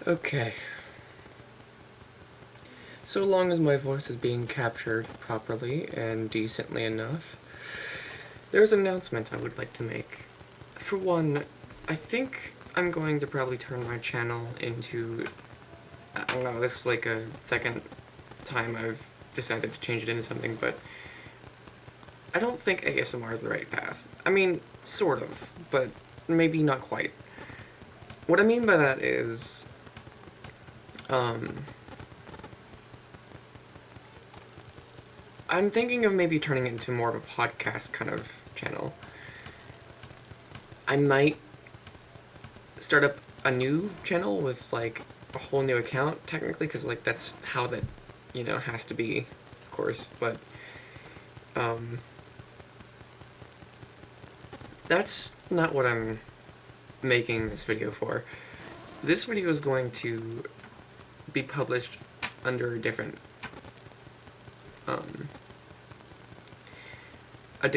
Okay. So long as my voice is being captured properly and decently enough, there's an announcement I would like to make. For one, I think I'm going to probably turn my channel into... I don't know, this is like a second time I've decided to change it into something, but I don't think ASMR is the right path. I mean, sort of, but maybe not quite. What I mean by that is, I'm thinking of maybe turning it into more of a podcast kind of channel. I might start up a new channel with, like, a whole new account, technically, because, like, that's how that, has to be, of course, but, that's not what I'm making this video for. This video is going to be published under a different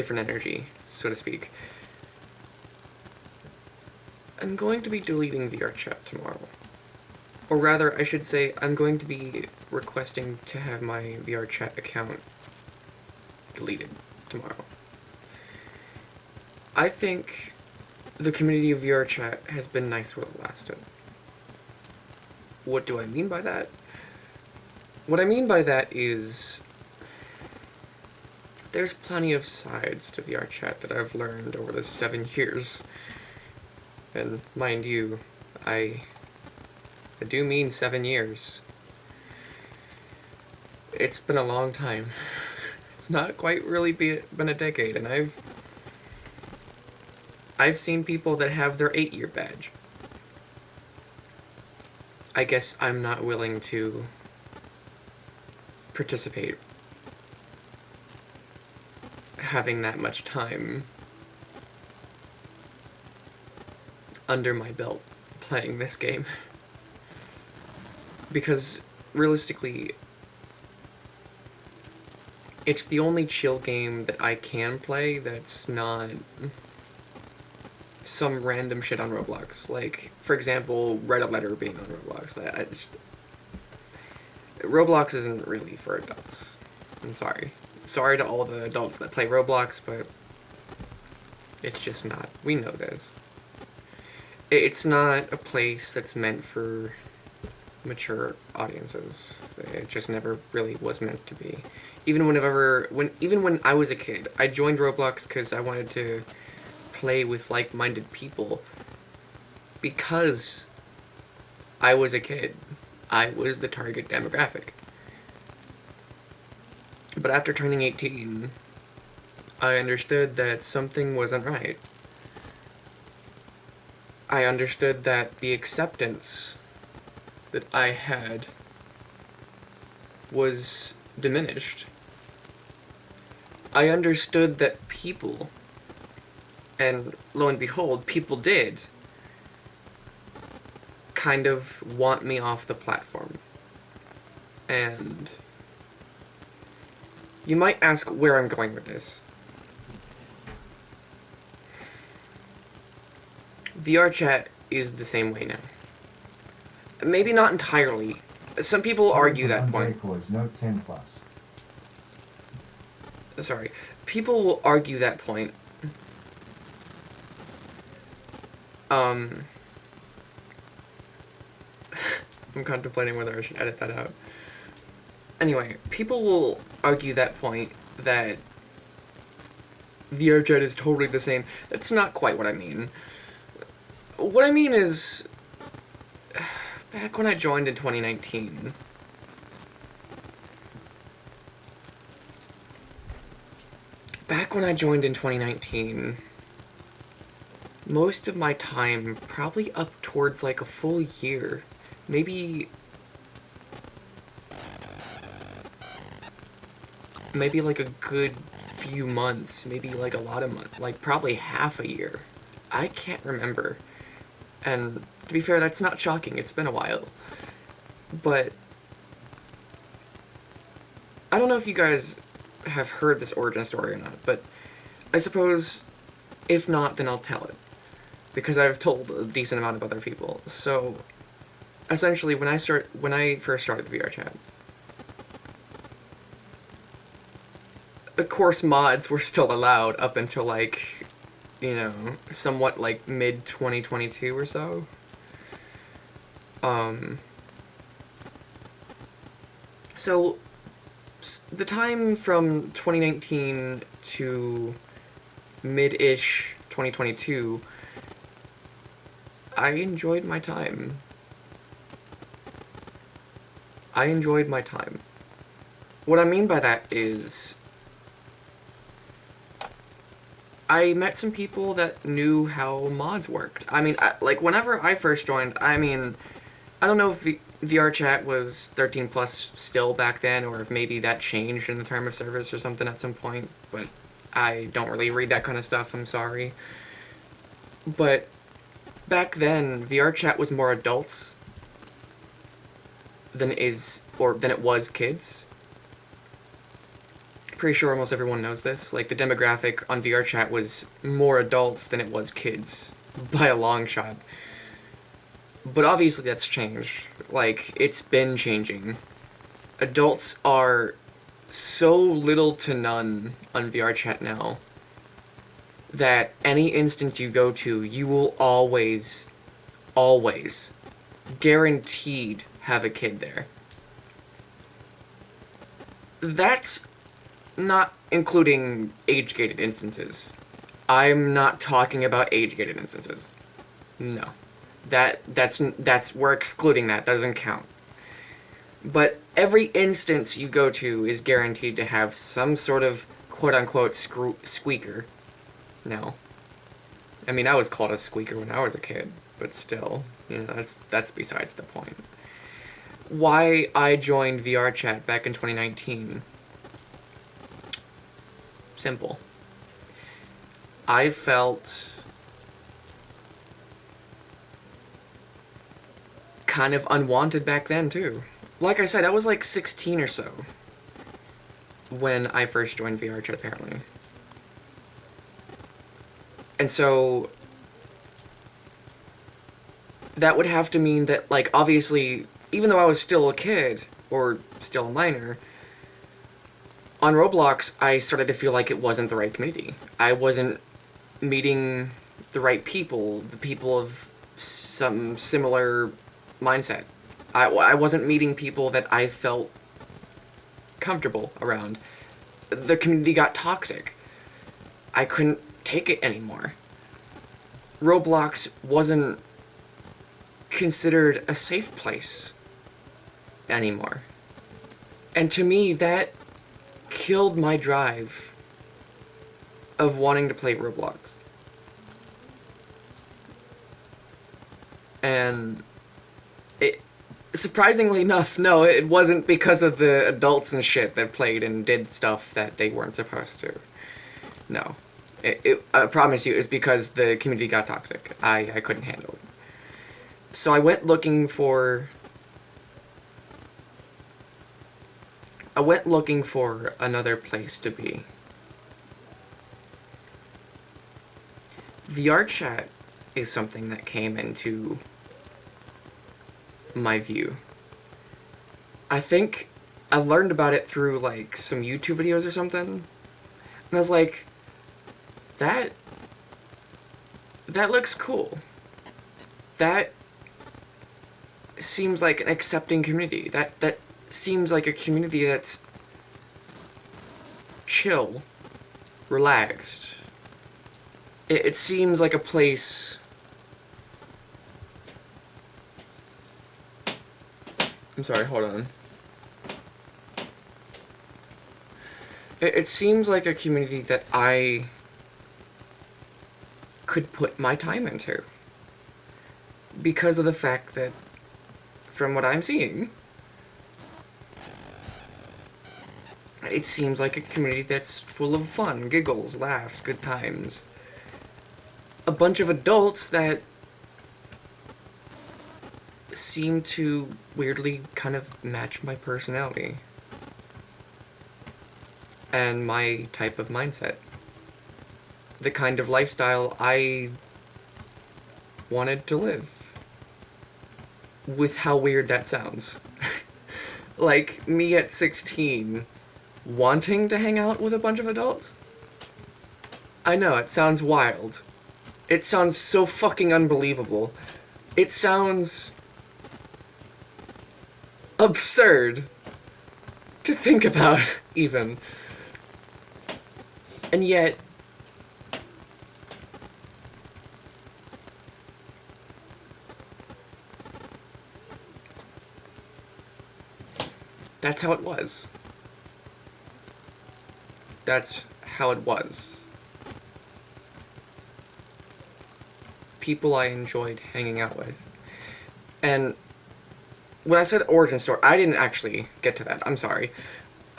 energy, so to speak. I'm going to be deleting VRChat tomorrow. Or rather, I should say, I'm going to be requesting to have my VRChat account deleted tomorrow. I think the community of VRChat has been nice while it lasted. What do I mean by that? What I mean by that is, there's plenty of sides to VRChat that I've learned over the 7 years. And mind you, I do mean 7 years. It's been a long time. It's not quite really been a decade, and I've seen people that have their 8-year badge. I guess I'm not willing to participate having that much time under my belt playing this game. Because, realistically, it's the only chill game that I can play that's not some random shit on Roblox. Like, for example, Write a Letter being on Roblox. Roblox isn't really for adults. I'm sorry. Sorry to all the adults that play Roblox, but it's just not. We know this. It's not a place that's meant for mature audiences. It just never really was meant to be. Even when I was a kid, I joined Roblox because I wanted to play with like-minded people. Because I was a kid, I was the target demographic. But after turning 18, I understood that something wasn't right. I understood that the acceptance that I had was diminished. I understood that people, and lo and behold, people did, kind of want me off the platform. And you might ask where I'm going with this. VRChat is the same way now. Maybe not entirely. Some people argue that point. Note 10 plus. Sorry. People will argue that point. I'm contemplating whether I should edit that out. Anyway, people will argue that point that VRChat is totally the same. That's not quite what I mean. What I mean is, back when I joined in 2019, most of my time, probably up towards like a full year, maybe like a good few months, maybe like a lot of months, like probably half a year. I can't remember. And to be fair, that's not shocking, it's been a while. But I don't know if you guys have heard this origin story or not, but I suppose if not, then I'll tell it. Because I've told a decent amount of other people. So, essentially, when I first started VRChat, of course mods were still allowed up until like, somewhat like mid 2022 or so. So the time from 2019 to mid-ish 2022, I enjoyed my time. What I mean by that is I met some people that knew how mods worked. I mean, like, whenever I first joined, I mean, I don't know if VRChat was 13 plus still back then, or if maybe that changed in the term of service or something at some point, but I don't really read that kind of stuff, I'm sorry. But back then, VRChat was more adults than it was kids. Pretty sure almost everyone knows this. Like, the demographic on VRChat was more adults than it was kids, by a long shot. But obviously that's changed. Like, it's been changing. Adults are so little to none on VRChat now that any instance you go to, you will always, guaranteed have a kid there. That's not including age-gated instances. I'm not talking about age-gated instances. No. That's we're excluding that. Doesn't count. But every instance you go to is guaranteed to have some sort of quote-unquote squeaker. No. I mean, I was called a squeaker when I was a kid, but still, that's besides the point. Why I joined VRChat back in 2019. Simple. I felt kind of unwanted back then, too. Like I said, I was like 16 or so when I first joined VRChat, apparently. And so that would have to mean that, like, obviously, even though I was still a kid, or still a minor, on Roblox, I started to feel like it wasn't the right community. I wasn't meeting the right people, the people of some similar mindset. I wasn't meeting people that I felt comfortable around. The community got toxic. I couldn't take it anymore. Roblox wasn't considered a safe place anymore. And to me, that killed my drive of wanting to play Roblox. And surprisingly enough, no, it wasn't because of the adults and shit that played and did stuff that they weren't supposed to. No. I promise you, it's because the community got toxic. I couldn't handle it. So I went looking for another place to be. VRChat is something that came into my view. I think I learned about it through, like, some YouTube videos or something. And I was like, that looks cool. That seems like an accepting community. That seems like a community that's chill, relaxed. It seems like a place. I'm sorry, hold on. It seems like a community that I could put my time into. Because of the fact that, from what I'm seeing, it seems like a community that's full of fun, giggles, laughs, good times. A bunch of adults that seem to weirdly kind of match my personality and my type of mindset. The kind of lifestyle I wanted to live. with how weird that sounds. Like, me at 16 wanting to hang out with a bunch of adults? I know, it sounds wild. It sounds so fucking unbelievable. It sounds absurd to think about, even. And yet, that's how it was. That's how it was. People I enjoyed hanging out with. And when I said origin story, I didn't actually get to that. I'm sorry.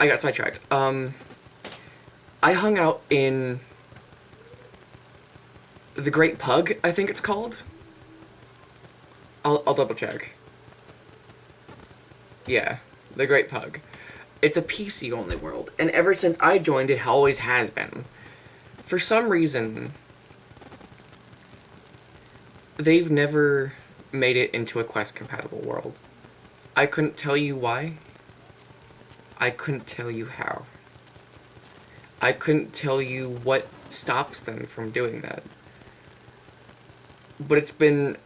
I got sidetracked. I hung out in the Great Pug, I think it's called. I'll double check. Yeah, the Great Pug. It's a PC-only world, and ever since I joined, it always has been. For some reason, they've never made it into a Quest-compatible world. I couldn't tell you why. I couldn't tell you how. I couldn't tell you what stops them from doing that. But it's been...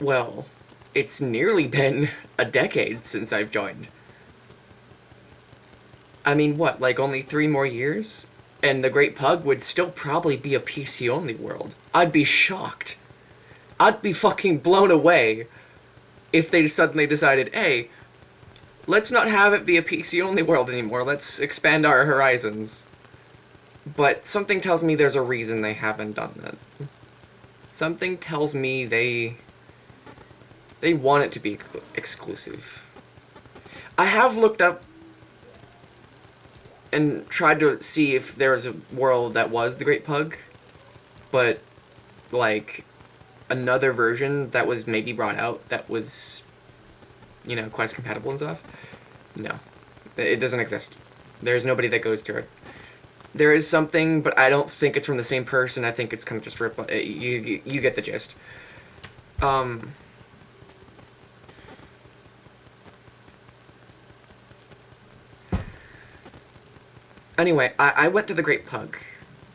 well, it's nearly been a decade since I've joined. I mean, what, like only 3 more years? And the Great Pug would still probably be a PC-only world. I'd be shocked. I'd be fucking blown away if they suddenly decided, hey, let's not have it be a PC-only world anymore, let's expand our horizons. But something tells me there's a reason they haven't done that. Something tells me they want it to be exclusive. I have looked up and tried to see if there was a world that was the Great Pug, but, like, another version that was maybe brought out that was, you know, Quest compatible and stuff. No. It doesn't exist. There's nobody that goes to it. There is something, but I don't think it's from the same person. I think it's kind of just ripped. You get the gist. Anyway, I went to the Great Pug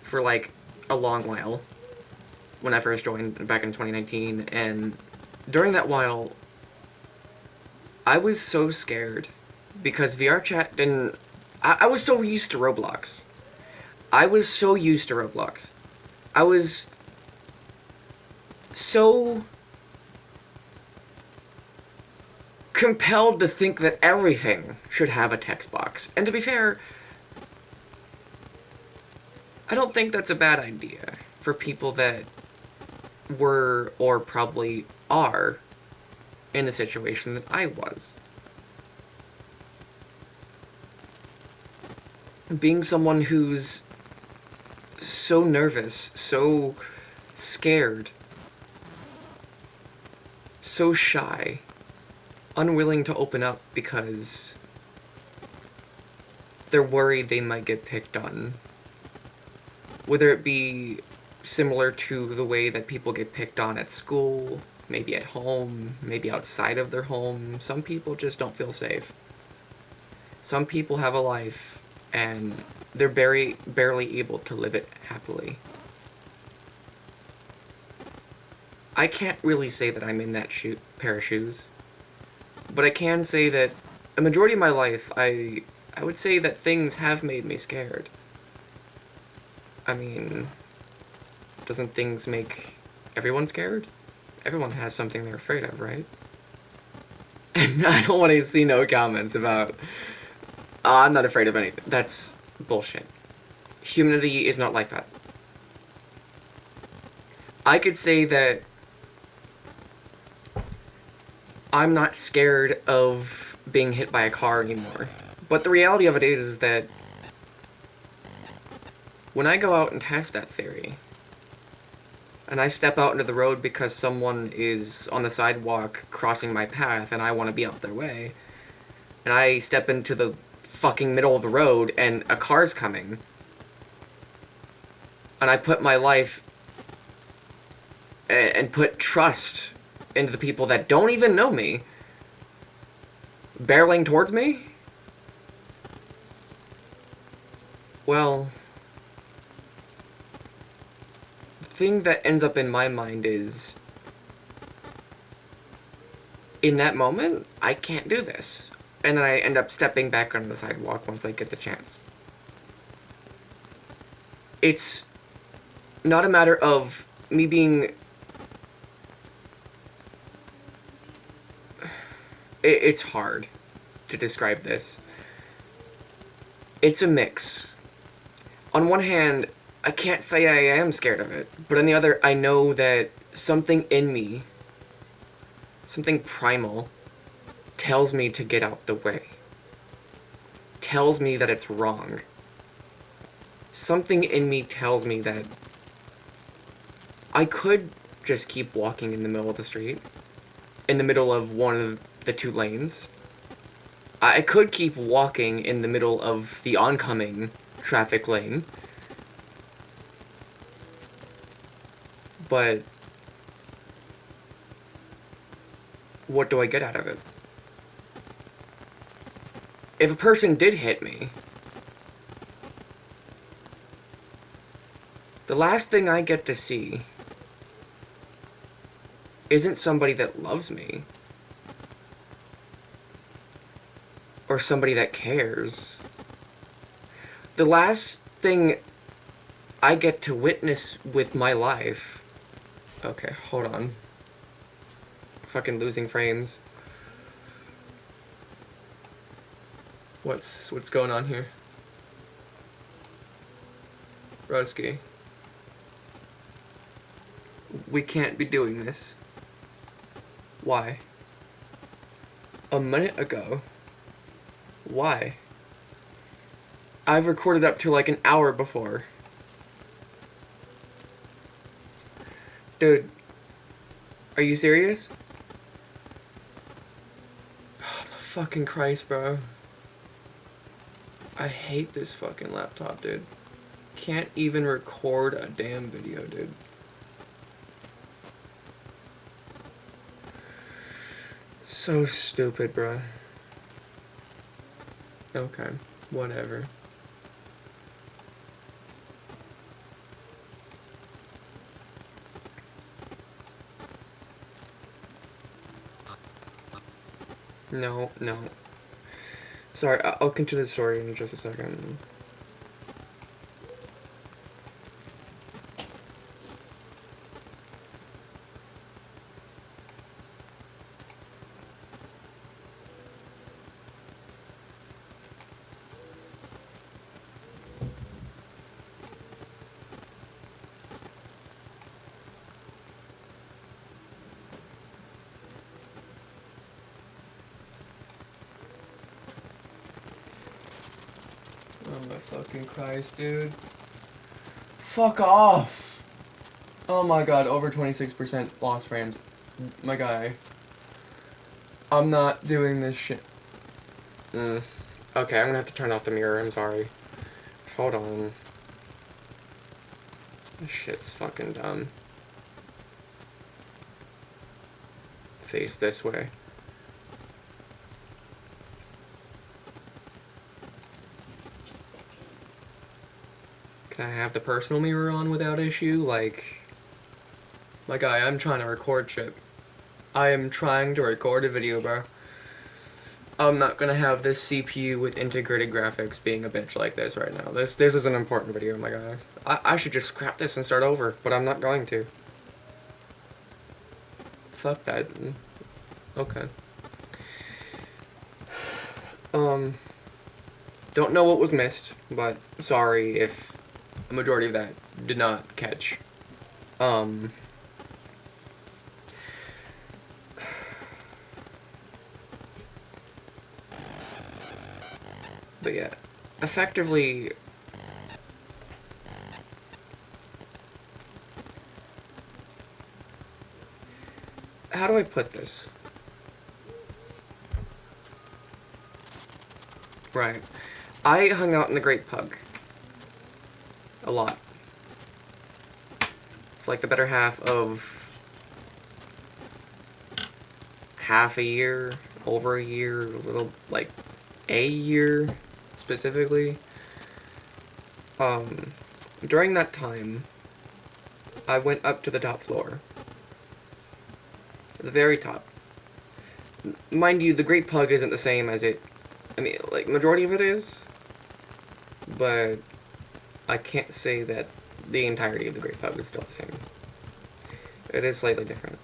for, like, a long while when I first joined back in 2019, and during that while, I was so scared because VRChat didn't... I was so used to Roblox. I was so used to Roblox. I was so compelled to think that everything should have a text box. And to be fair, I don't think that's a bad idea for people that were, or probably are, in the situation that I was. Being someone who's so nervous, so scared, so shy, unwilling to open up because they're worried they might get picked on. Whether it be similar to the way that people get picked on at school, maybe at home, maybe outside of their home. Some people just don't feel safe. Some people have a life, and they're barely able to live it happily. I can't really say that I'm in that pair of shoes, but I can say that a majority of my life, I would say that things have made me scared. I mean, doesn't things make everyone scared? Everyone has something they're afraid of, right? And I don't want to see no comments about, oh, I'm not afraid of anything. That's bullshit. Humanity is not like that. I could say that I'm not scared of being hit by a car anymore. But the reality of it is that when I go out and test that theory, and I step out into the road because someone is on the sidewalk crossing my path and I want to be out their way, and I step into the fucking middle of the road and a car's coming, and I put my life and put trust into the people that don't even know me barreling towards me? Well, the thing that ends up in my mind is, in that moment, I can't do this. And then I end up stepping back onto the sidewalk once I get the chance. It's not a matter of me being... It's hard to describe this. It's a mix. On one hand, I can't say I am scared of it, but on the other, I know that something in me, something primal, tells me to get out the way. Tells me that it's wrong. Something in me tells me that I could just keep walking in the middle of the street, in the middle of one of the two lanes. I could keep walking in the middle of the oncoming traffic lane. But what do I get out of it? If a person did hit me, the last thing I get to see isn't somebody that loves me or somebody that cares. The last thing I get to witness with my life... Okay, hold on. Fucking losing frames. What's going on here? Broski. We can't be doing this. Why? A minute ago. Why? I've recorded up to like an hour before. Dude, are you serious? Oh, my fucking Christ, bro. I hate this fucking laptop, dude. Can't even record a damn video, dude. So stupid, bro. Okay, whatever. No. Sorry, I'll continue the story in just a second. Oh my fucking Christ, dude. Fuck off! Oh my god, over 26% lost frames. My guy. I'm not doing this shit. Okay, I'm gonna have to turn off the mirror, I'm sorry. Hold on. This shit's fucking dumb. Face this way. Can I have the personal mirror on without issue? Like, my guy, I'm trying to record shit. I am trying to record a video, bro. I'm not gonna have this CPU with integrated graphics being a bitch like this right now. This is an important video, my guy. I should just scrap this and start over, but I'm not going to. Fuck that. Okay. Don't know what was missed, but sorry if a majority of that did not catch. But yeah, effectively, how do I put this? Right. I hung out in the Great Pug. A lot. For like the better half of half a year, over a year, a little, like, a year, specifically. During that time, I went up to the top floor. The very top. Mind you, the Great Pug isn't the same as it... I mean, like, majority of it is, but I can't say that the entirety of the Great Pug is still the same. It is slightly different.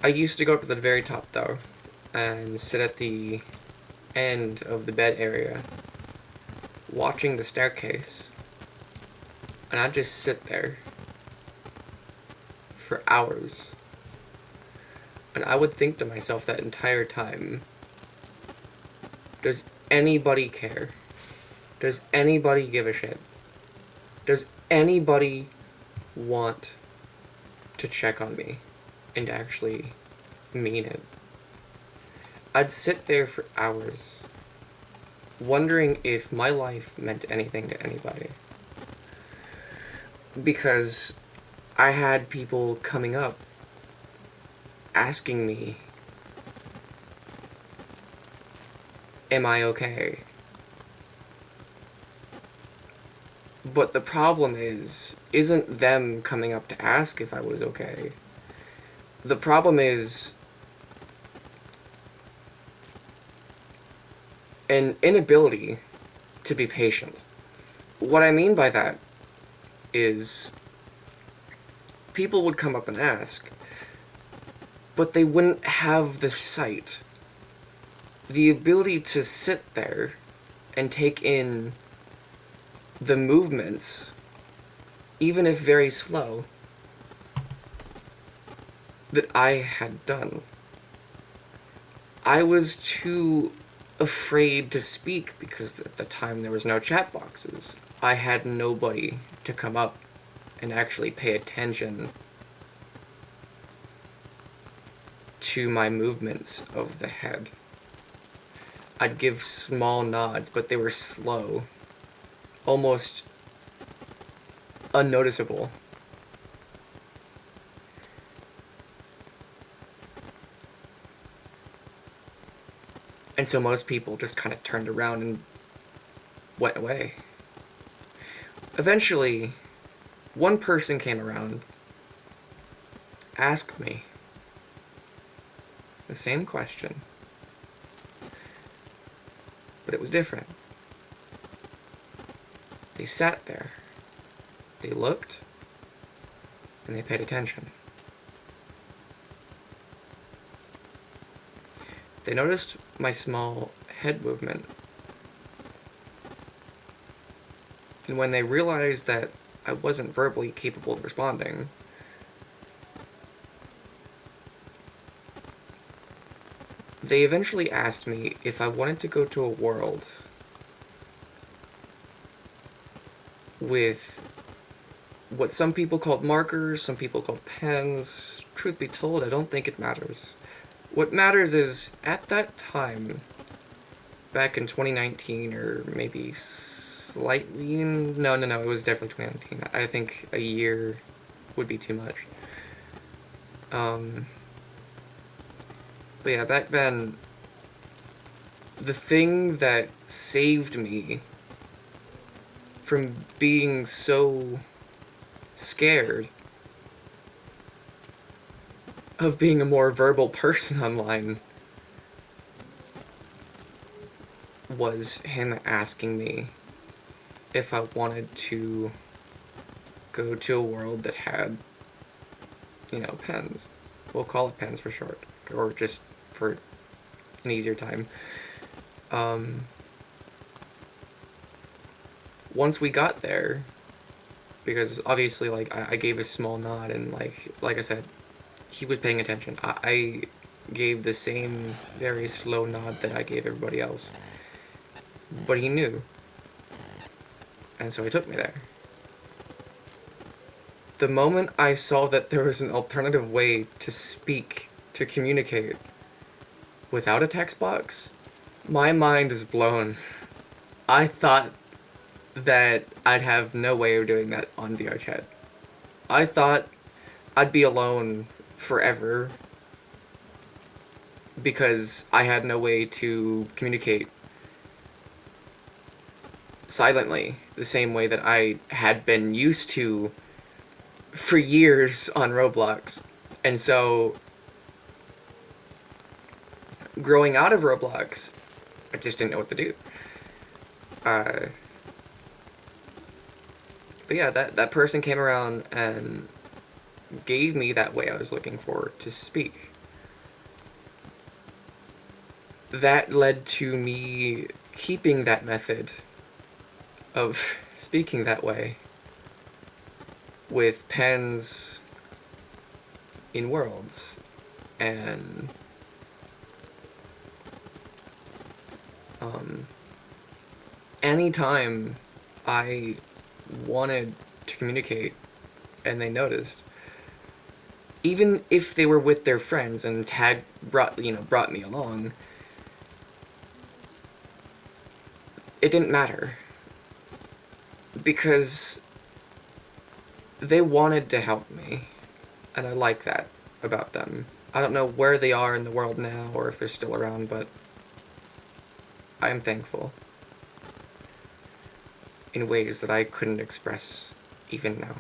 I used to go up to the very top, though, and sit at the end of the bed area, watching the staircase, and I'd just sit there for hours. And I would think to myself that entire time, does anybody care? Does anybody give a shit? Does anybody want to check on me and actually mean it? I'd sit there for hours, wondering if my life meant anything to anybody. Because I had people coming up asking me, am I okay? But the problem isn't them coming up to ask if I was okay. The problem is an inability to be patient. What I mean by that is people would come up and ask, but they wouldn't have the sight, the ability to sit there and take in the movements, even if very slow, that I had done. I was too afraid to speak because at the time there was no chat boxes. I had nobody to come up and actually pay attention to my movements of the head. I'd give small nods, but they were slow, almost unnoticeable. And so most people just kind of turned around and went away. Eventually, one person came around, asked me the same question, but it was different. They sat there, they looked, and they paid attention. They noticed my small head movement, and when they realized that I wasn't verbally capable of responding, they eventually asked me if I wanted to go to a world with what some people called markers, some people called pens. Truth be told, I don't think it matters. What matters is, at that time, back in 2019, or maybe slightly... No, it was definitely 2019. I think a year would be too much. But yeah, back then, the thing that saved me from being so scared of being a more verbal person online was him asking me if I wanted to go to a world that had, pens. We'll call it pens for short, or just for an easier time. Once we got there, because obviously, I gave a small nod, and like I said, he was paying attention. I gave the same very slow nod that I gave everybody else. But he knew. And so he took me there. The moment I saw that there was an alternative way to speak, to communicate, without a text box, my mind is blown. I thought that I'd have no way of doing that on VRChat. I thought I'd be alone forever because I had no way to communicate silently the same way that I had been used to for years on Roblox. And so, growing out of Roblox, I just didn't know what to do. Uh, but yeah, that person came around and gave me that way I was looking for to speak. That led to me keeping that method of speaking that way with pens in worlds. And anytime I wanted to communicate and they noticed, even if they were with their friends and had brought me along, it didn't matter because they wanted to help me, and I like that about them. I don't know where they are in the world now or if they're still around, but I am thankful in ways that I couldn't express even now.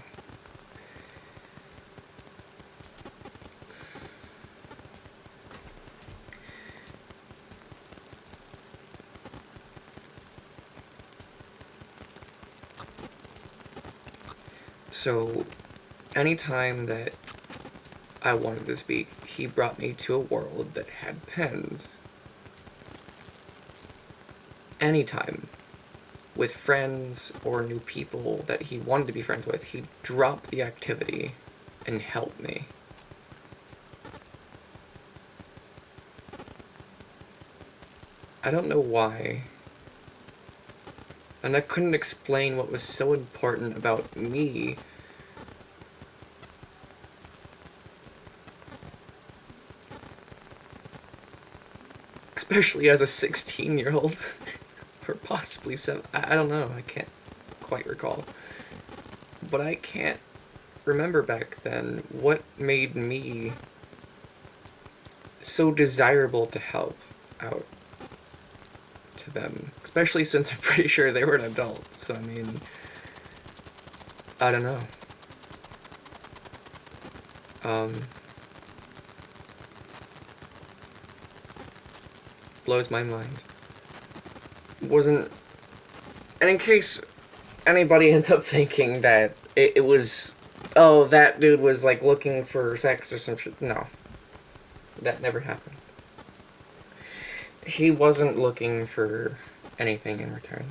So, anytime that I wanted to speak, he brought me to a world that had pens. Anytime, with friends or new people that he wanted to be friends with, he'd drop the activity and help me. I don't know why. And I couldn't explain what was so important about me. Especially as a 16-year-old. Or possibly 7. I don't know. I can't quite recall. But I can't remember back then what made me so desirable to help out to them. Especially since I'm pretty sure they were an adult. So, I mean, I don't know. Blows my mind. Wasn't... And in case anybody ends up thinking that it was... Oh, that dude was, like, looking for sex or some shit. No. That never happened. He wasn't looking for anything in return.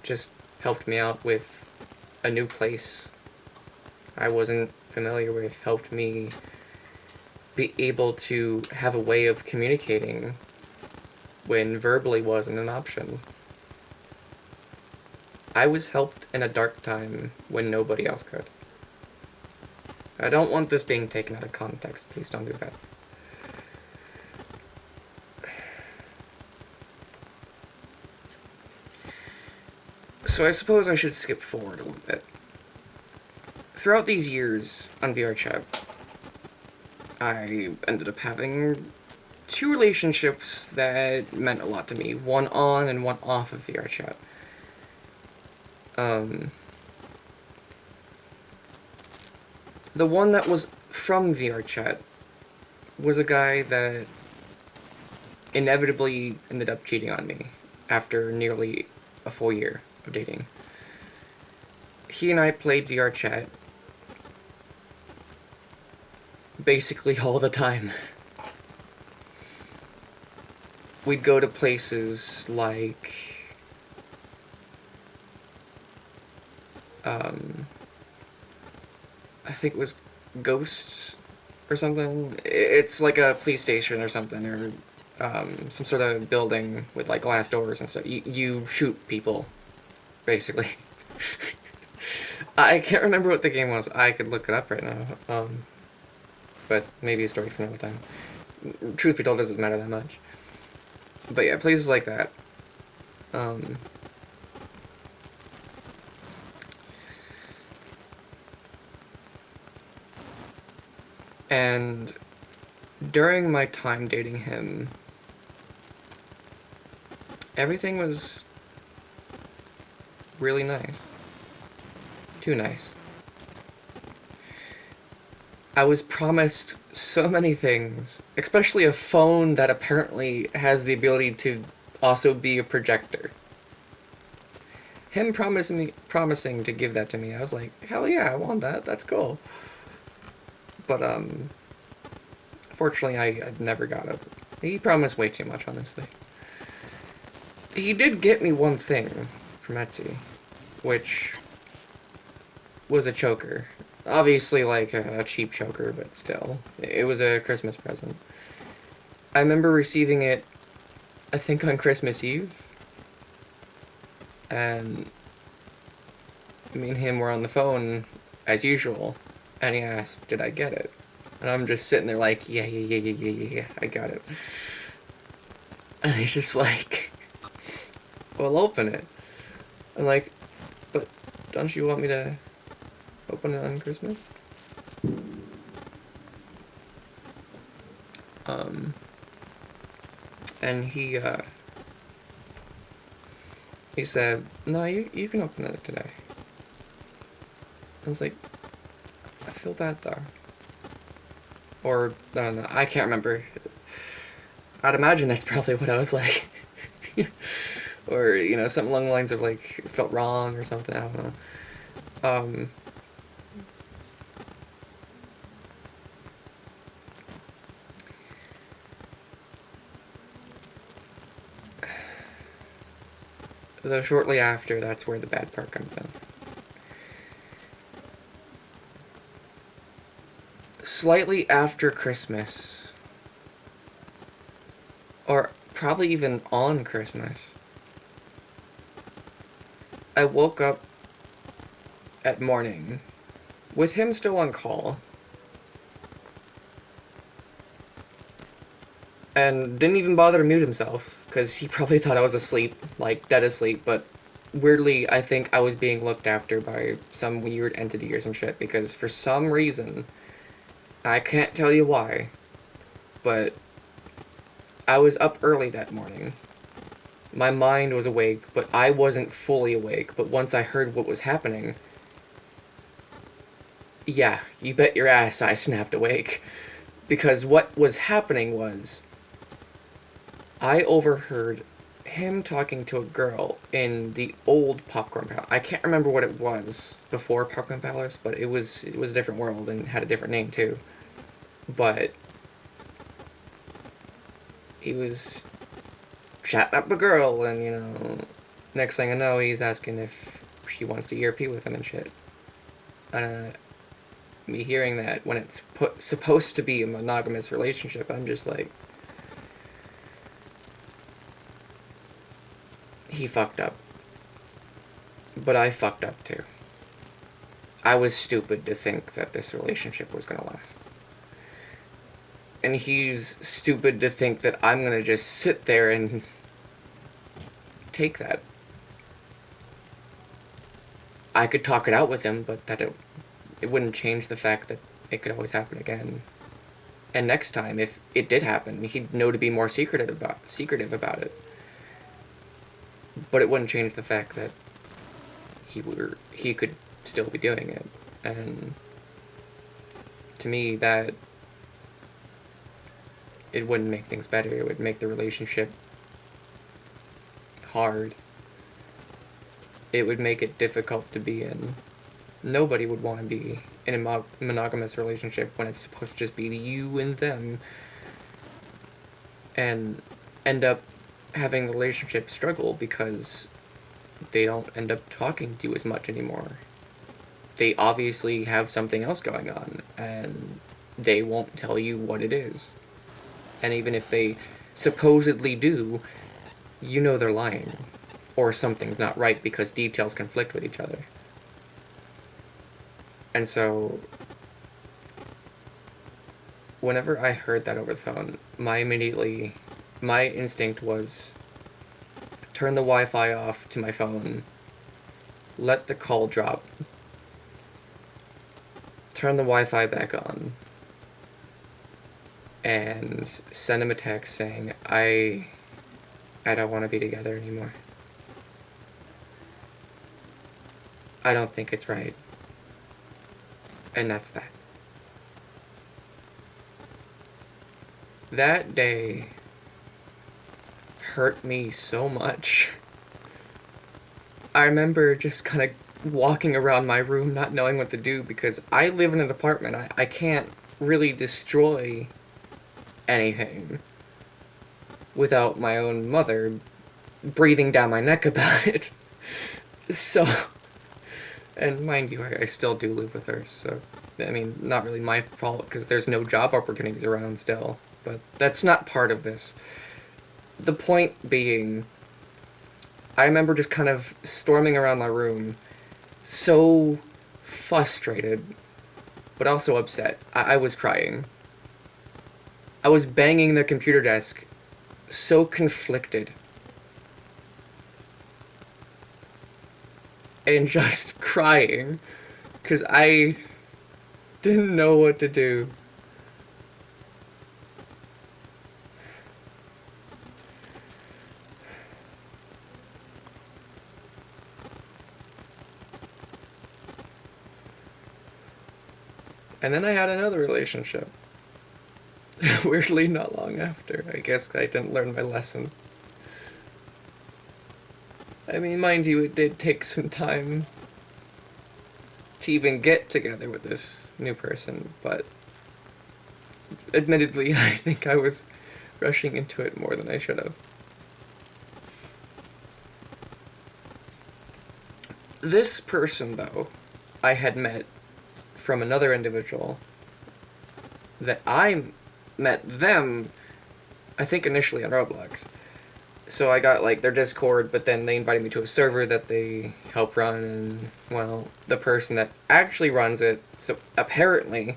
Just helped me out with a new place I wasn't familiar with. Helped me be able to have a way of communicating when verbally wasn't an option. I was helped in a dark time when nobody else could. I don't want this being taken out of context. Please don't do that. So I suppose I should skip forward a little bit. Throughout these years on VRChat, I ended up having 2 relationships that meant a lot to me. One on and one off of VRChat. The one that was from VRChat was a guy that inevitably ended up cheating on me after nearly a full year of dating. He and I played VRChat basically all the time. We'd go to places like I think it was Ghost or something. It's like a police station or something, or some sort of building with like glass doors and stuff. You shoot people, basically. I can't remember what the game was. I could look it up right now. But maybe a story for another time. Truth be told, doesn't matter that much. But yeah, places like that. And during my time dating him, everything was really nice. Too nice. I was promised so many things, especially a phone that apparently has the ability to also be a projector. Him promising to give that to me, I was like, hell yeah, I want that. That's cool. But fortunately, I never got it. He promised way too much, honestly. He did get me one thing from Etsy, which was a choker. Obviously, like a cheap choker, but still, it was a Christmas present. I remember receiving it, I think on Christmas Eve, and me and him were on the phone as usual, and he asked, "Did I get it?" And I'm just sitting there like, yeah, I got it. And he's just like, "Well, open it." I'm like, "But don't you want me to open it on Christmas?" And he said, "No, you can open it today." I was like, "I feel bad though." Or, I don't know, I can't remember. I'd imagine that's probably what I was like. Or, something along the lines of, like, it felt wrong or something, I don't know. Though shortly after, that's where the bad part comes in. Slightly after Christmas, or probably even on Christmas, I woke up at morning with him still on call and didn't even bother to mute himself because he probably thought I was asleep, like dead asleep, but weirdly I think I was being looked after by some weird entity or some shit because for some reason, I can't tell you why, but I was up early that morning. My mind was awake, but I wasn't fully awake. But once I heard what was happening, yeah, you bet your ass I snapped awake. Because what was happening was, I overheard him talking to a girl in the old Popcorn Palace. I can't remember what it was before Popcorn Palace, but it was a different world and had a different name too. But he was chatting up a girl, and next thing I know, he's asking if she wants to ERP with him and shit. Me hearing that when it's supposed to be a monogamous relationship, I'm just like, he fucked up. But I fucked up too. I was stupid to think that this relationship was gonna last. And he's stupid to think that I'm gonna just sit there and take that. I could talk it out with him, but it wouldn't change the fact that it could always happen again. And next time, if it did happen, he'd know to be more secretive about it. But it wouldn't change the fact that he could still be doing it. And to me, that it wouldn't make things better. It would make the relationship hard. It would make it difficult to be in. Nobody would want to be in a monogamous relationship when it's supposed to just be you and them, and end up having the relationship struggle because they don't end up talking to you as much anymore. They obviously have something else going on, and they won't tell you what it is. And even if they supposedly do, they're lying. Or something's not right because details conflict with each other. And so, whenever I heard that over the phone, my instinct was turn the Wi-Fi off to my phone, let the call drop, turn the Wi-Fi back on, and send him a text saying, I don't want to be together anymore. I don't think it's right. And that's that. That day hurt me so much. I remember just kind of walking around my room not knowing what to do because I live in an apartment. I can't really destroy anything without my own mother breathing down my neck about it. So, and mind you, I still do live with her, so, I mean, not really my fault because there's no job opportunities around still, but that's not part of this. The point being, I remember just kind of storming around my room, so frustrated, but also upset. I was crying. I was banging the computer desk, so conflicted. And just crying, because I didn't know what to do. And then I had another relationship. Weirdly, not long after. I guess I didn't learn my lesson. I mean, mind you, it did take some time to even get together with this new person, but admittedly, I think I was rushing into it more than I should have. This person, though, I had met from another individual that I met them, I think initially on Roblox. So I got, like, their Discord, but then they invited me to a server that they help run, and, well, the person that actually runs it, so apparently,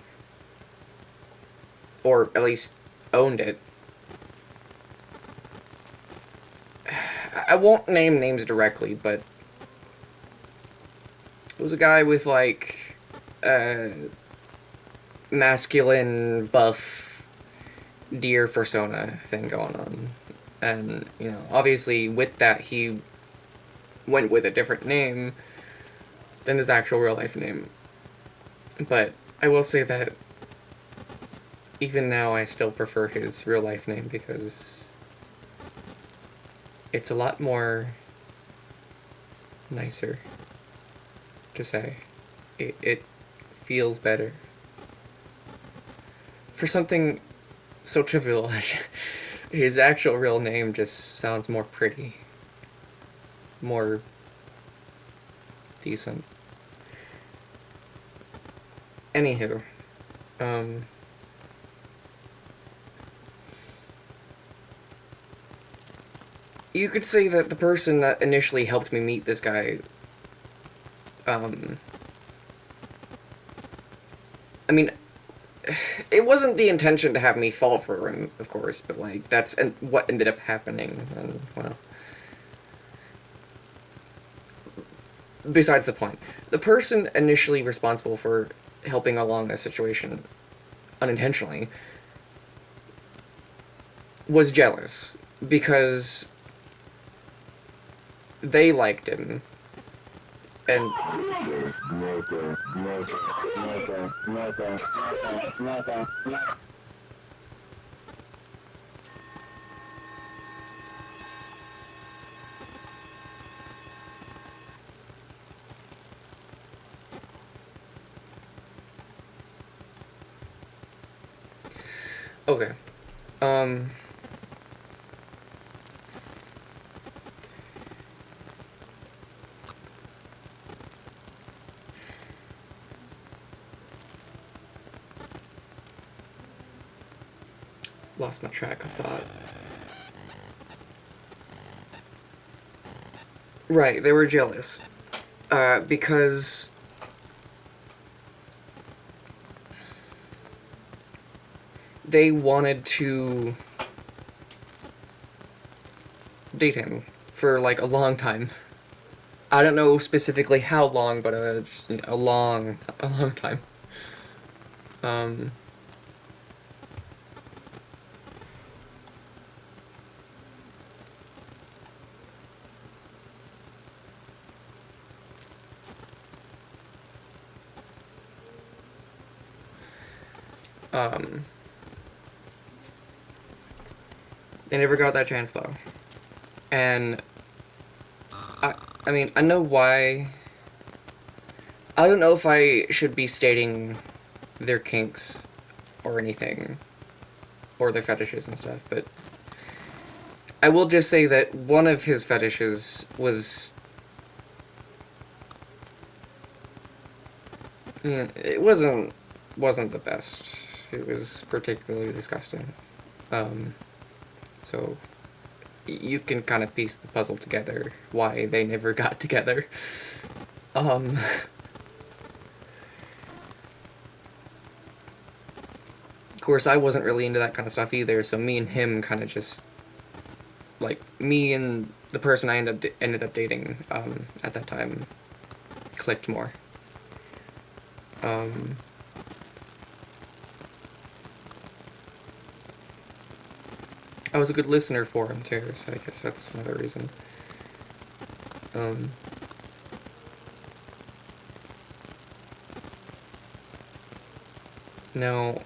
or at least owned it, I won't name names directly, but it was a guy with, like, masculine, buff, deer persona thing going on. And, you know, obviously with that he went with a different name than his actual real life name. But I will say that even now I still prefer his real life name because it's a lot more nicer to say. It feels better. For something so trivial, his actual real name just sounds more pretty. More decent. Anywho, you could say that the person that initially helped me meet this guy, I mean, it wasn't the intention to have me fall for him, of course, but, like, that's what ended up happening, and, well, besides the point. The person initially responsible for helping along this situation, unintentionally, was jealous, because they liked him, and okay, lost my track of thought. Right, they were jealous. Because they wanted to date him for, like, a long time. I don't know specifically how long, but just, you know, a long time. Um, they never got that chance though. And I mean, I know why. I don't know if I should be stating their kinks or anything, or their fetishes and stuff, but I will just say that one of his fetishes was... it wasn't the best. It was particularly disgusting. So you can kind of piece the puzzle together why they never got together. Of course, I wasn't really into that kind of stuff either, so me and him kind of just... like, me and the person I ended up dating at that time clicked more. I was a good listener for him too, so I guess that's another reason. Now,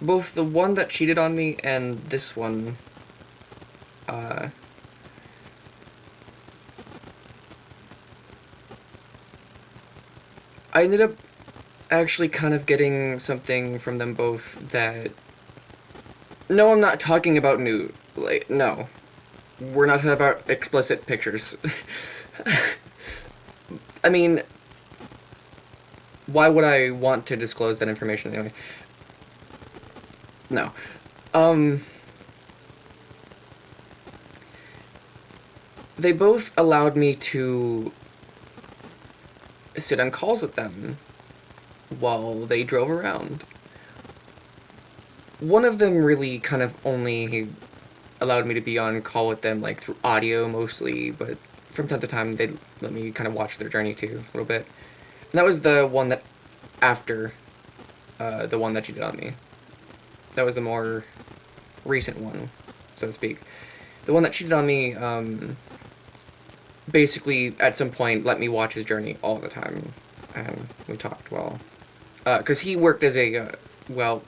both the one that cheated on me and this one, I ended up actually kind of getting something from them both that... No, I'm not talking about nude. Like, no. We're not talking about explicit pictures. I mean, why would I want to disclose that information anyway? No. They both allowed me to sit on calls with them while they drove around. One of them really kind of only allowed me to be on call with them, like, through audio mostly, but from time to time they'd let me kind of watch their journey too, a little bit. And that was the one that after the one that you did on me. That was the more recent one, so to speak. The one that cheated on me, basically, at some point, let me watch his journey all the time, and we talked well. Because he worked as a, well...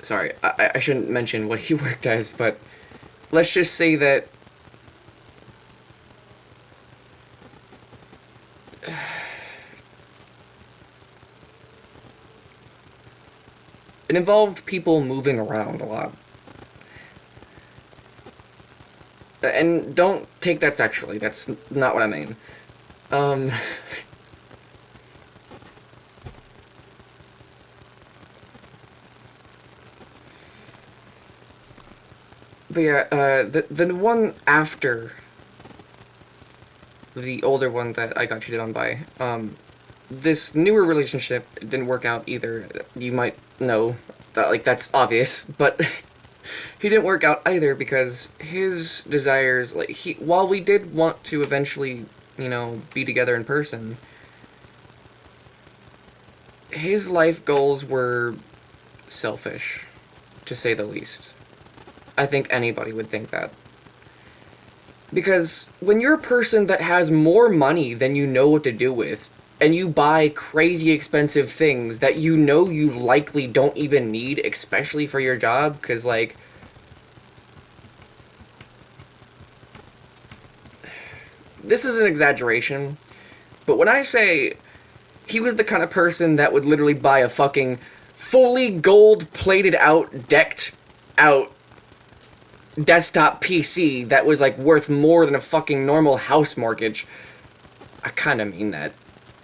Sorry, I shouldn't mention what he worked as, but let's just say that... it involved people moving around a lot. And don't take that sexually, that's not what I mean. But yeah, the one after the older one that I got cheated on by, this newer relationship didn't work out either. You might know that, like, that's obvious, but he didn't work out either because his desires, like, while we did want to eventually, you know, be together in person, his life goals were selfish, to say the least. I think anybody would think that. Because when you're a person that has more money than you know what to do with, and you buy crazy expensive things that you know you likely don't even need, especially for your job, because, like... this is an exaggeration, but when I say he was the kind of person that would literally buy a fucking fully gold-plated out, decked out desktop PC that was, like, worth more than a fucking normal house mortgage, I kind of mean that.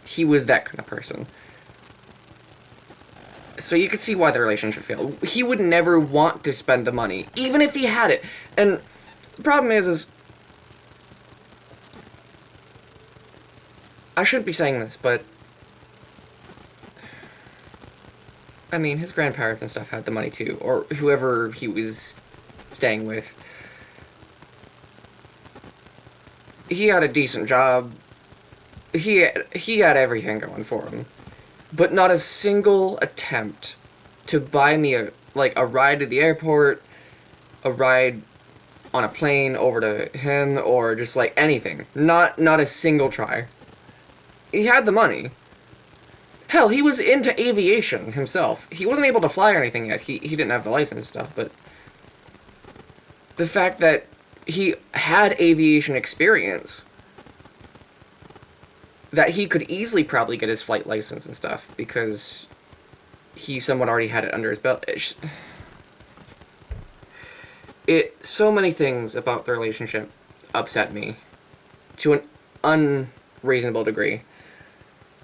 He was that kind of person. So you could see why the relationship failed. He would never want to spend the money, even if he had it. And the problem is I shouldn't be saying this, but I mean, his grandparents and stuff had the money too, or whoever he was staying with. He had a decent job. He had everything going for him. But not a single attempt to buy me a ride to the airport, a ride on a plane over to him, or just, like, anything. Not a single try. He had the money. Hell, he was into aviation himself. He wasn't able to fly or anything yet. He didn't have the license and stuff, but the fact that he had aviation experience, that he could easily probably get his flight license and stuff because he somewhat already had it under his belt. So many things about the relationship upset me to an unreasonable degree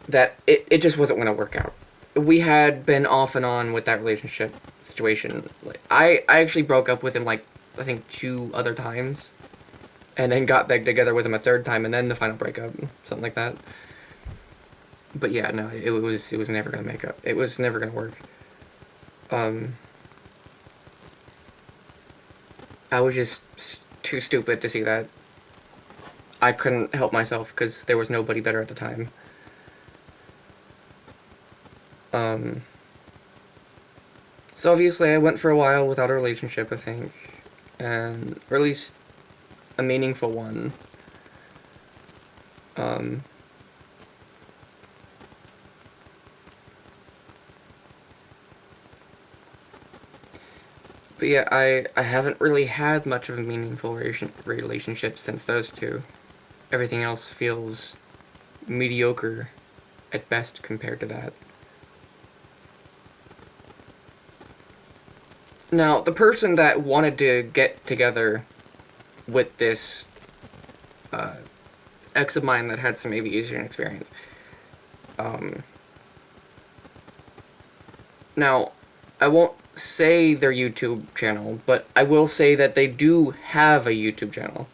that it just wasn't going to work out. We had been off and on with that relationship situation. I actually broke up with him, like, I think 2 other times, and then got back together with him a 3rd time, and then the final breakup, something like that. But yeah, no, it was never gonna make up. It was never gonna work. I was just too stupid to see that. I couldn't help myself because there was nobody better at the time. So obviously I went for a while without a relationship, I think, or at least a meaningful one. But yeah, I haven't really had much of a meaningful relationship since those two. Everything else feels mediocre at best compared to that. Now, the person that wanted to get together with this ex of mine that had some aviation experience, now, I won't say their YouTube channel, but I will say that they do have a YouTube channel.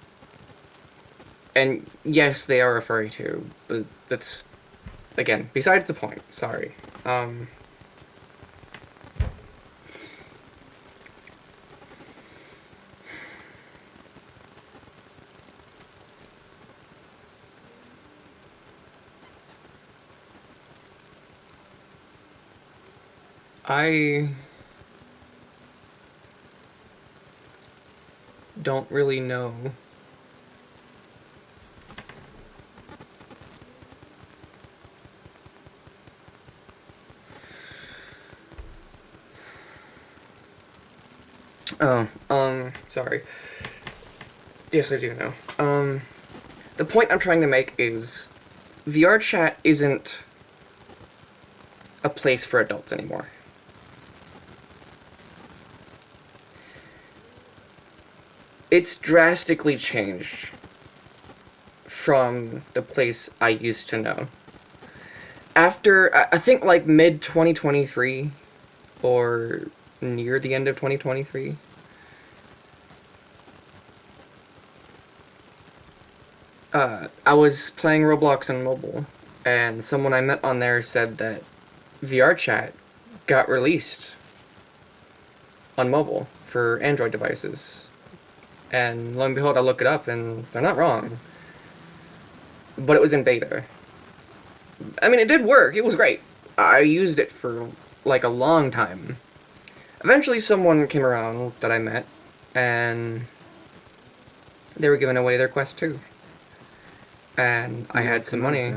And yes, they are a furry too, but that's, again, besides the point. Sorry. I don't really know. Sorry. Yes, I do know. The point I'm trying to make is VRChat isn't a place for adults anymore. It's drastically changed from the place I used to know. After, I think, like, mid-2023, or near the end of 2023, I was playing Roblox on mobile, and someone I met on there said that VRChat got released on mobile for Android devices. And lo and behold, I look it up, and they're not wrong. But it was in beta. I mean, it did work. It was great. I used it for, like, a long time. Eventually, someone came around that I met, and they were giving away their Quest 2. And I had some money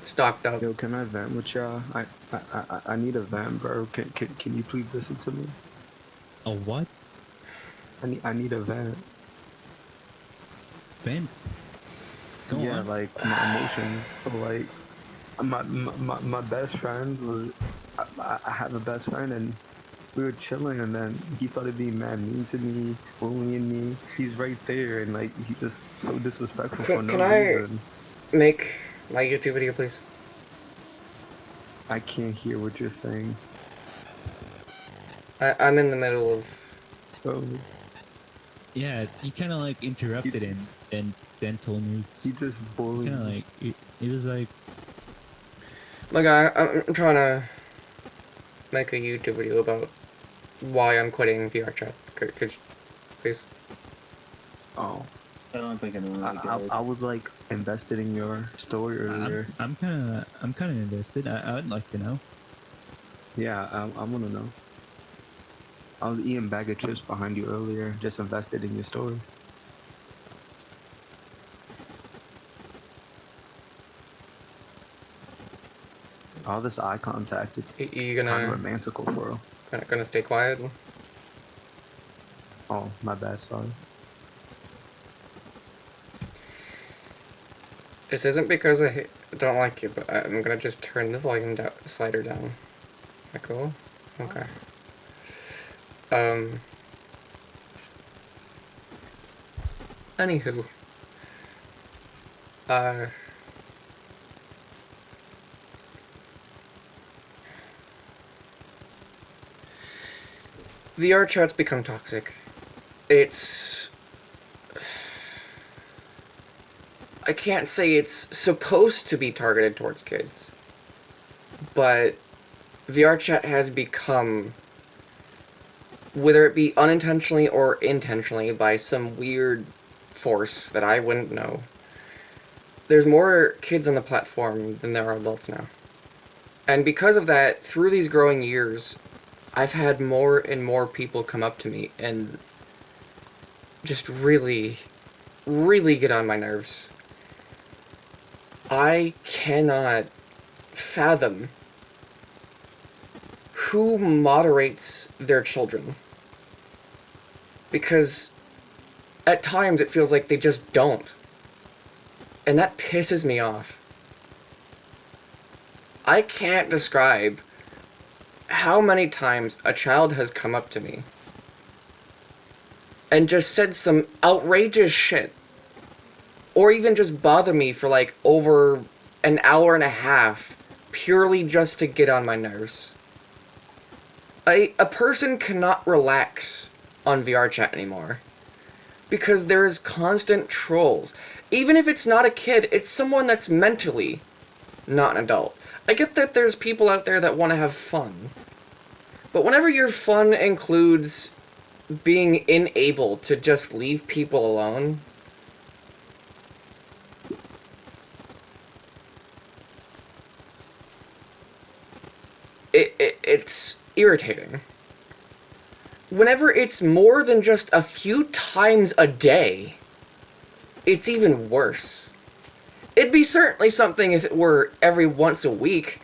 stocked up. Yo, can I vent with y'all? I need a vent, bro. Can you please listen to me? A what? I need a vent. Vent? Go yeah, on. like my emotions. So like, my best friend was. I have a best friend and we were chilling, and then he started being mad mean to me, bullying me. He's right there, and like he just so disrespectful for no reason. Make my YouTube video, please? I can't hear what you're saying. I'm in the middle of. Oh. Yeah, he kind of like interrupted him, and then told me. He just bullied. Kind of like it was like. Look, I'm trying to make a YouTube video about why I'm quitting VRChat. Could please? Oh. I don't think anyone really I was like invested in your story earlier. I'm kind of invested. I would like to know. Yeah, I want to know. I was eating a bag of chips behind you earlier, just invested in your story. All this eye contact, it's You kind of gonna romantical, bro. gonna stay quiet? Oh, my bad, sorry. This isn't because I don't like you, but I'm gonna just turn the volume slider down. Is that cool? Okay. Anywho. VRChat's become toxic. It's... I can't say it's supposed to be targeted towards kids, but VRChat has become, whether it be unintentionally or intentionally by some weird force that I wouldn't know, there's more kids on the platform than there are adults now. And because of that, through these growing years, I've had more and more people come up to me and just really, really get on my nerves. I cannot fathom who moderates their children. Because at times it feels like they just don't. And that pisses me off. I can't describe how many times a child has come up to me and just said some outrageous shit. Or even just bother me for like over an hour and a half purely just to get on my nerves. A person cannot relax on VRChat anymore because there is constant trolls. Even if it's not a kid, it's someone that's mentally not an adult. I get that there's people out there that want to have fun, but whenever your fun includes being unable to just leave people alone, it's irritating. Whenever it's more than just a few times a day, it's even worse. It'd be certainly something if it were every once a week.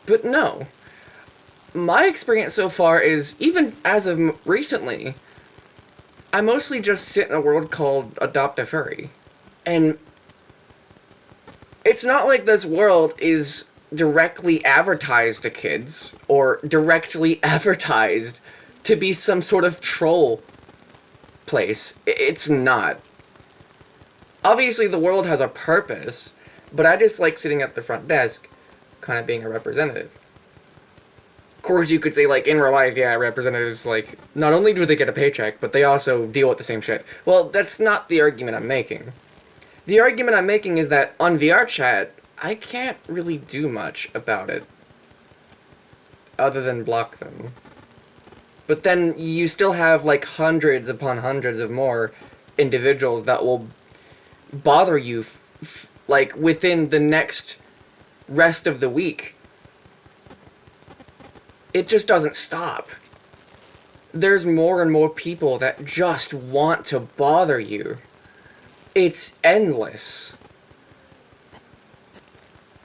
But no. My experience so far is, even as of recently, I mostly just sit in a world called Adopt a Furry. And it's not like this world is directly advertised to kids, or directly advertised to be some sort of troll place. It's not. Obviously, the world has a purpose, but I just like sitting at the front desk, kind of being a representative. Of course, you could say, like, in real life, yeah, representatives, like, not only do they get a paycheck, but they also deal with the same shit. Well, that's not the argument I'm making. The argument I'm making is that on VRChat, I can't really do much about it, other than block them. But then you still have, like, hundreds upon hundreds of more individuals that will bother you, like, within the next rest of the week. It just doesn't stop. There's more and more people that just want to bother you. It's endless.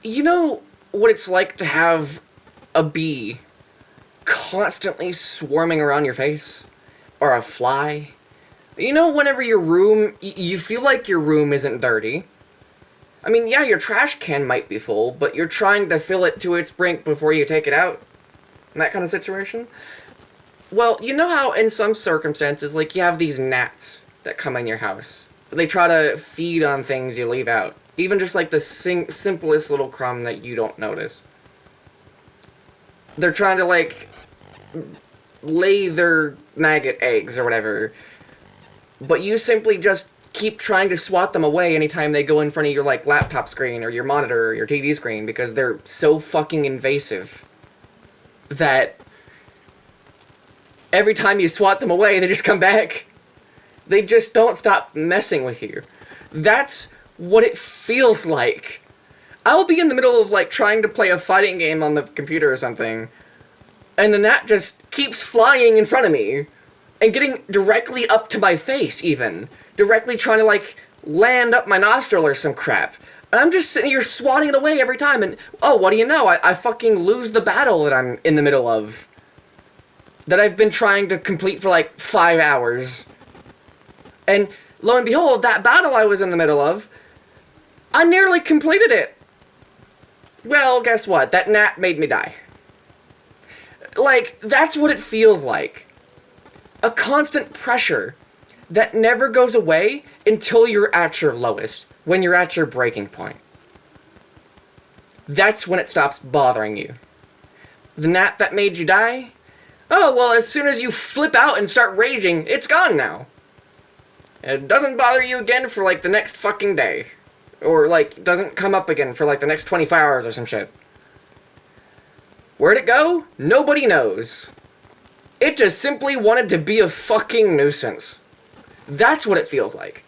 You know what it's like to have a bee constantly swarming around your face? Or a fly? You know, whenever your room, you feel like your room isn't dirty. I mean, yeah, your trash can might be full, but you're trying to fill it to its brink before you take it out. That kind of situation. Well, you know how in some circumstances, like, you have these gnats that come in your house. They try to feed on things you leave out. Even just like the simplest little crumb that you don't notice. They're trying to, like, lay their maggot eggs or whatever. But you simply just keep trying to swat them away anytime they go in front of your, like, laptop screen or your monitor or your TV screen, because they're so fucking invasive that every time you swat them away, they just come back. They just don't stop messing with you. That's what it feels like. I'll be in the middle of, like, trying to play a fighting game on the computer or something, and the gnat just keeps flying in front of me, and getting directly up to my face, even. Directly trying to, like, land up my nostril or some crap. And I'm just sitting here swatting it away every time, and oh, what do you know? I fucking lose the battle that I'm in the middle of. That I've been trying to complete for like 5 hours. And lo and behold, that battle I was in the middle of, I nearly completed it. Well, guess what? That gnat made me die. Like, that's what it feels like. A constant pressure that never goes away until you're at your lowest, when you're at your breaking point. That's when it stops bothering you. The gnat that made you die? Oh, well, as soon as you flip out and start raging, it's gone now. It doesn't bother you again for, like, the next fucking day. Or, like, doesn't come up again for, like, the next 24 hours or some shit. Where'd it go? Nobody knows. It just simply wanted to be a fucking nuisance. That's what it feels like.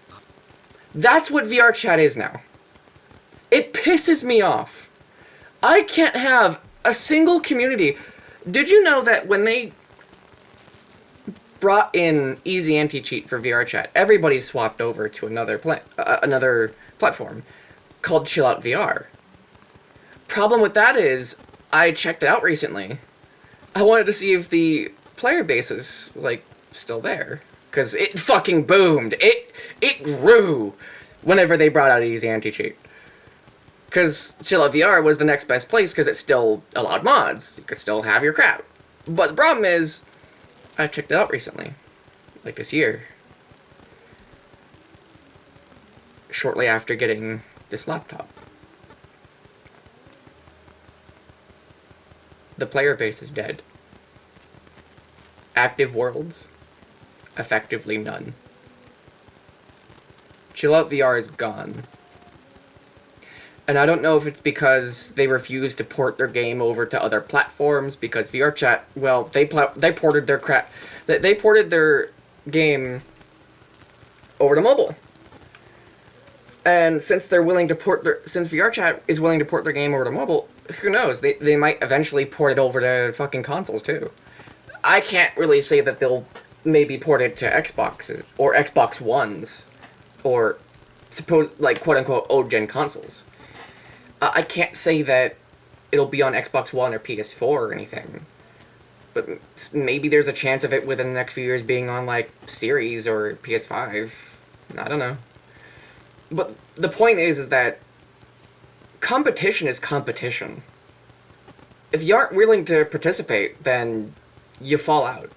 That's what VRChat is now. It pisses me off. I can't have a single community. Did you know that when they brought in easy anti-cheat for VRChat, everybody swapped over to another platform called Chill Out VR? Problem with that is, I checked it out recently. I wanted to see if the player base is, like, still there. Because it fucking boomed. It grew whenever they brought out easy anti-cheat. Because Chill Out VR was the next best place because it still allowed mods. You could still have your crap. But the problem is, I checked it out recently. Like this year. Shortly after getting this laptop. The player base is dead. Active worlds, effectively none. Chill Out VR is gone. And I don't know if it's because they refuse to port their game over to other platforms, because VRChat, well, they ported their crap. They ported their game over to mobile. And since they're willing to since VRChat is willing to port their game over to mobile, who knows? They might eventually port it over to fucking consoles too. I can't really say that they'll maybe port it to Xboxes or Xbox Ones or like quote unquote old gen consoles. I can't say that it'll be on Xbox One or PS4 or anything. But maybe there's a chance of it within the next few years being on, like, Series or PS5. I don't know. But the point is that competition is competition. If you aren't willing to participate, then you fall out.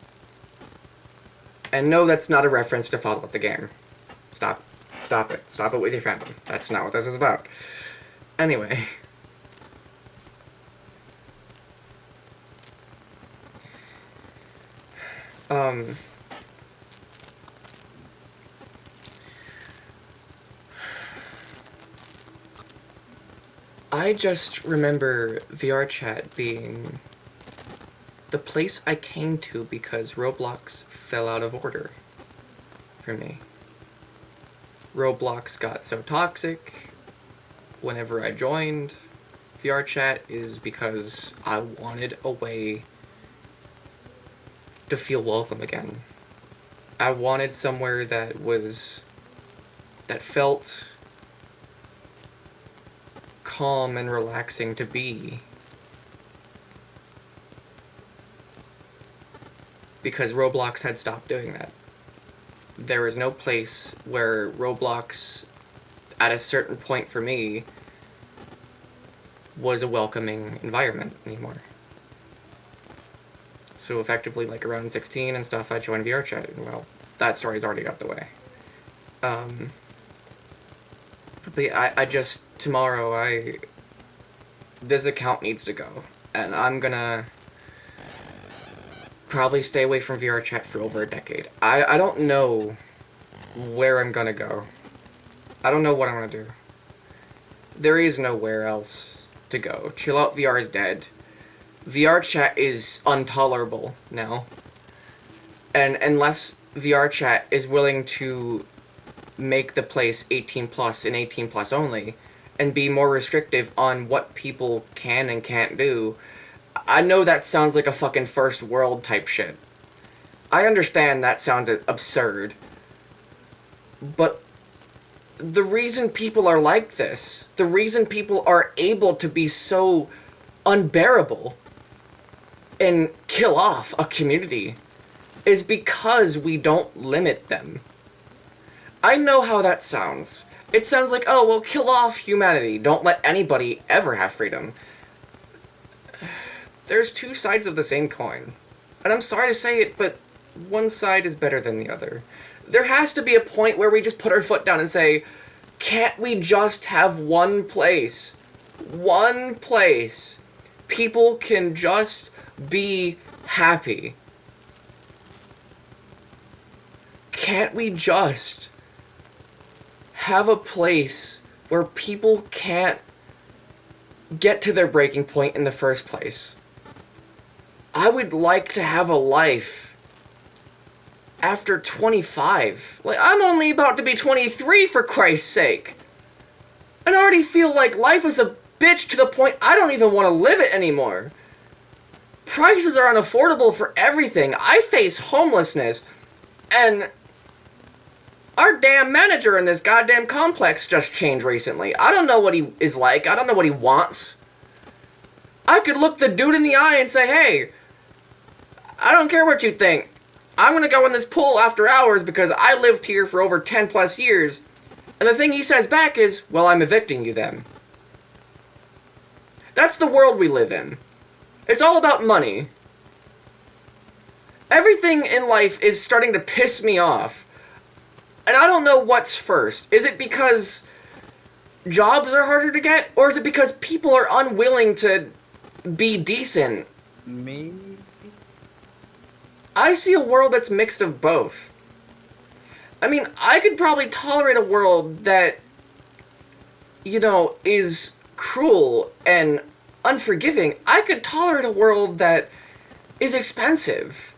And no, that's not a reference to Fallout the game. Stop. Stop it. Stop it with your fandom. That's not what this is about. Anyway. I just remember VRChat being the place I came to because Roblox fell out of order for me. Roblox got so toxic whenever I joined VRChat is because I wanted a way to feel welcome again. I wanted somewhere that felt calm and relaxing to be. Because Roblox had stopped doing that. There was no place where Roblox, at a certain point for me, was a welcoming environment anymore. So effectively, like around 16 and stuff, I joined VRChat, and well, that story's already got the way. But yeah, I just, tomorrow, this account needs to go, and I'm gonna probably stay away from VRChat for over a decade. I don't know where I'm gonna go. I don't know what I'm gonna do. There is nowhere else to go. Chill Out VR is dead. VRChat is intolerable now. And unless VRChat is willing to make the place 18 plus and 18 plus only, and be more restrictive on what people can and can't do, I know that sounds like a fucking first world type shit. I understand that sounds absurd. But the reason people are like this, the reason people are able to be so unbearable and kill off a community is because we don't limit them. I know how that sounds. It sounds like, oh, well, kill off humanity. Don't let anybody ever have freedom. There's two sides of the same coin. And I'm sorry to say it, but one side is better than the other. There has to be a point where we just put our foot down and say, can't we just have one place? One place. People can just be happy. Can't we just have a place where people can't get to their breaking point in the first place? I would like to have a life after 25. Like, I'm only about to be 23, for Christ's sake. And I already feel like life is a bitch to the point I don't even want to live it anymore. Prices are unaffordable for everything. I face homelessness. And our damn manager in this goddamn complex just changed recently. I don't know what he is like. I don't know what he wants. I could look the dude in the eye and say, hey, I don't care what you think. I'm gonna go in this pool after hours because I lived here for over 10 plus years. And the thing he says back is, well, I'm evicting you then. That's the world we live in. It's all about money. Everything in life is starting to piss me off. And I don't know what's first. Is it because jobs are harder to get? Or is it because people are unwilling to be decent? Maybe. I see a world that's mixed of both. I mean, I could probably tolerate a world that, you know, is cruel and unforgiving. I could tolerate a world that is expensive.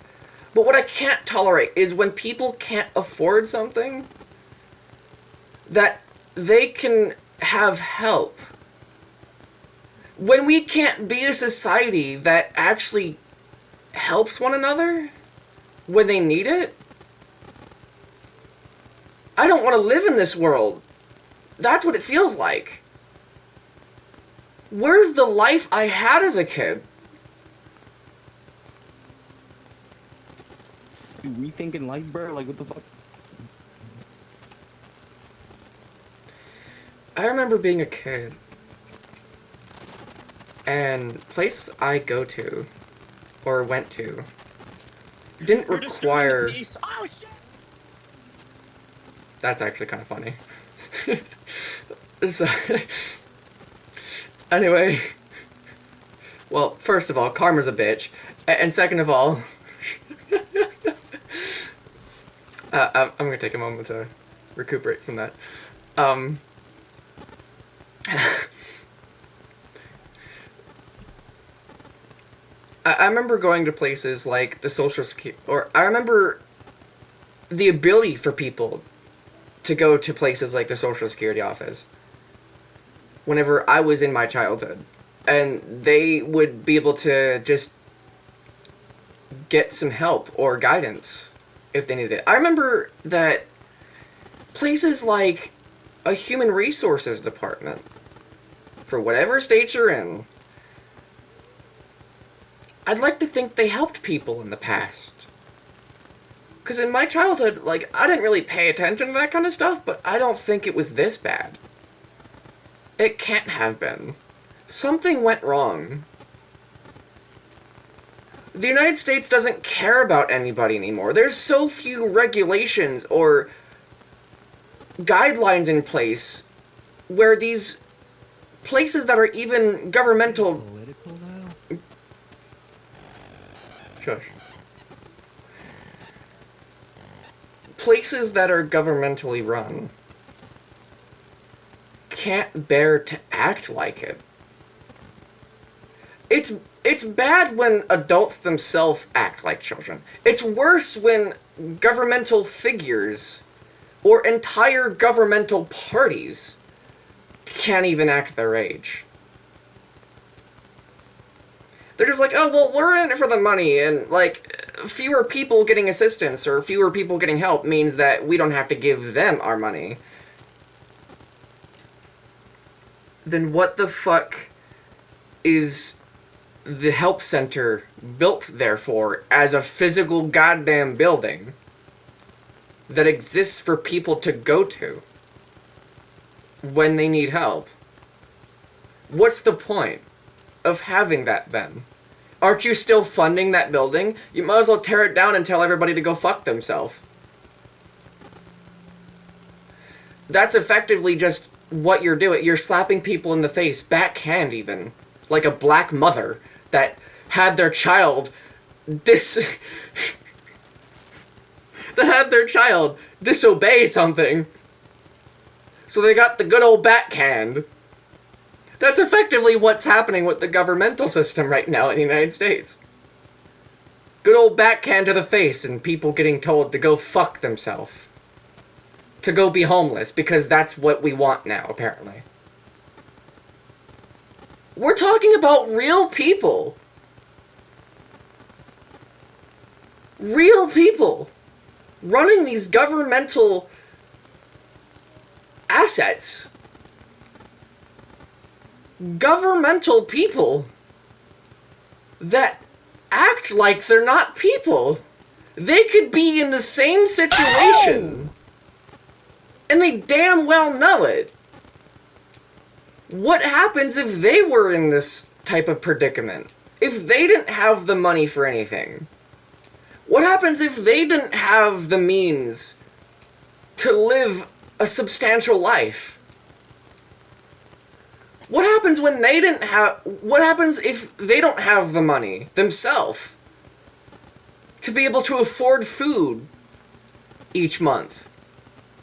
But what I can't tolerate is when people can't afford something, that they can have help. When we can't be a society that actually helps one another when they need it, I don't want to live in this world. That's what it feels like. Where's the life I had as a kid? You rethinking life, bro? Like, what the fuck? I remember being a kid, and places I go to, or went to, didn't require... Oh, shit! That's actually kind of funny. So, anyway, well, first of all, karma's a bitch, and second of all, I'm gonna take a moment to recuperate from that. I remember going to places like the Social Security, or I remember the ability for people to go to places like the Social Security office whenever I was in my childhood. And they would be able to just get some help or guidance if they needed it. I remember that places like a human resources department, for whatever state you're in, I'd like to think they helped people in the past. Because in my childhood, like, I didn't really pay attention to that kind of stuff, but I don't think it was this bad. It can't have been. Something went wrong. The United States doesn't care about anybody anymore. There's so few regulations or guidelines in place where these places that are even governmental... Political now? Shush. Places that are governmentally run can't bear to act like it. It's bad when adults themselves act like children. It's worse when governmental figures or entire governmental parties can't even act their age. They're just like, oh, well, we're in it for the money, and, like, fewer people getting assistance or fewer people getting help means that we don't have to give them our money. then what the fuck is the help center built there for as a physical goddamn building that exists for people to go to when they need help? What's the point of having that then? Aren't you still funding that building? You might as well tear it down and tell everybody to go fuck themselves. That's effectively just what you're doing. You're slapping people in the face, backhand even, like a black mother that had their child that had their child disobey something. So they got the good old backhand. That's effectively what's happening with the governmental system right now in the United States. Good old backhand to the face and people getting told to go fuck themselves. To go be homeless, because that's what we want now, apparently. We're talking about real people. Real people running these governmental assets. Governmental people that act like they're not people. They could be in the same situation. Ow! And they damn well know it. What happens if they were in this type of predicament? If they didn't have the money for anything? What happens if they didn't have the means to live a substantial life? What happens when they didn't have... What happens if they don't have the money themselves to be able to afford food each month?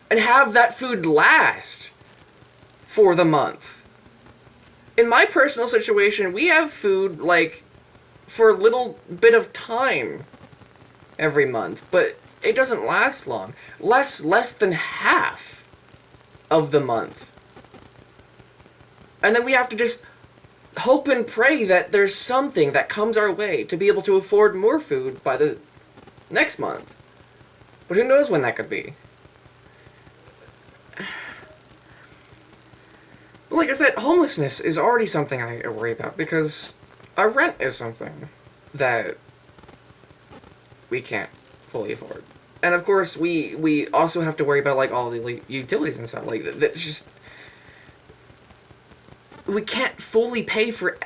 And have that food last for the month? In my personal situation, we have food, like, for a little bit of time every month. But it doesn't last long. Less than half of the month. And then we have to just hope and pray that there's something that comes our way to be able to afford more food by the next month. But who knows when that could be? But like I said, homelessness is already something I worry about, because our rent is something that we can't fully afford. And of course, we also have to worry about, like, all the utilities and stuff. Like, that's just... We can't fully pay for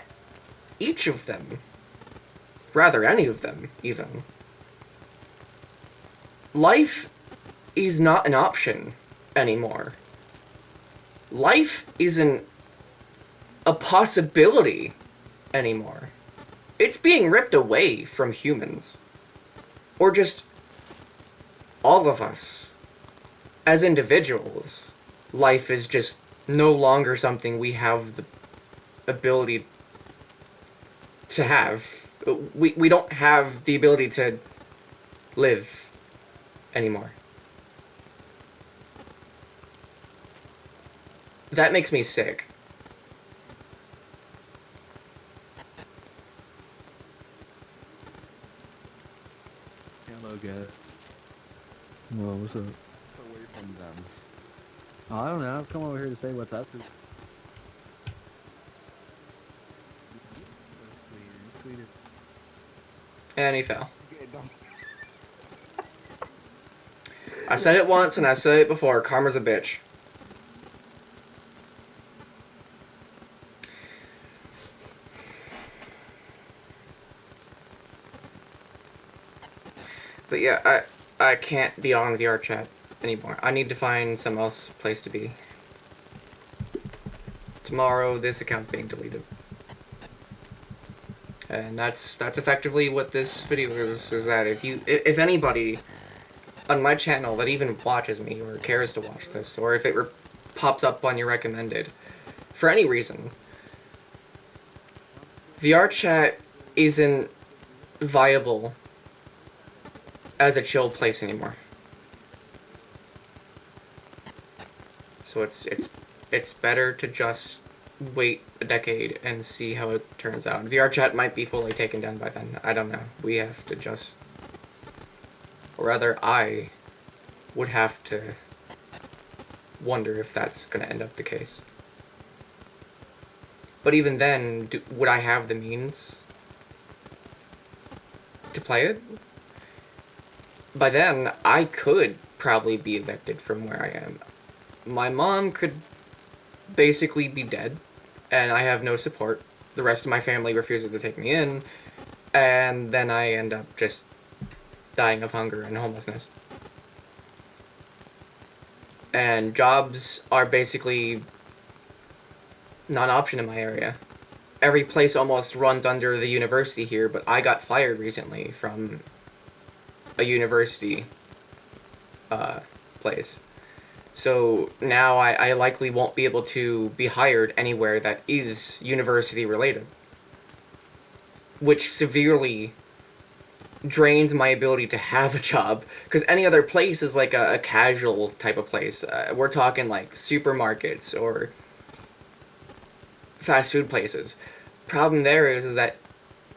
each of them. Rather, any of them, even. Life is not an option anymore. Life isn't a possibility anymore. It's being ripped away from humans. Or just all of us. As individuals, life is just no longer something we have the ability to have. We don't have the ability to live anymore. That makes me sick. Hello, guys. Whoa, what's up? Away from them. Oh, I don't know. I've come over here to say what's up. Sweeter. And he fell. I said it once and I said it before. Karma's a bitch. But yeah, I can't be on VRChat anymore. I need to find some else place to be. Tomorrow, this account's being deleted. And that's effectively what this video is that if anybody on my channel that even watches me or cares to watch this, or if it pops up on your recommended, for any reason, VRChat isn't viable as a chill place anymore. So it's better to just wait a decade and see how it turns out. VRChat might be fully taken down by then. I don't know. We have to just... Or rather, I would have to wonder if that's going to end up the case. But even then, would I have the means to play it? By then, I could probably be evicted from where I am. My mom could basically be dead, and I have no support. The rest of my family refuses to take me in, and then I end up just dying of hunger and homelessness. And jobs are basically not an option in my area. Every place almost runs under the university here, but I got fired recently from a university place. So now I likely won't be able to be hired anywhere that is university related, which severely drains my ability to have a job, because any other place is like a casual type of place. We're talking like supermarkets or fast food places. Problem there is that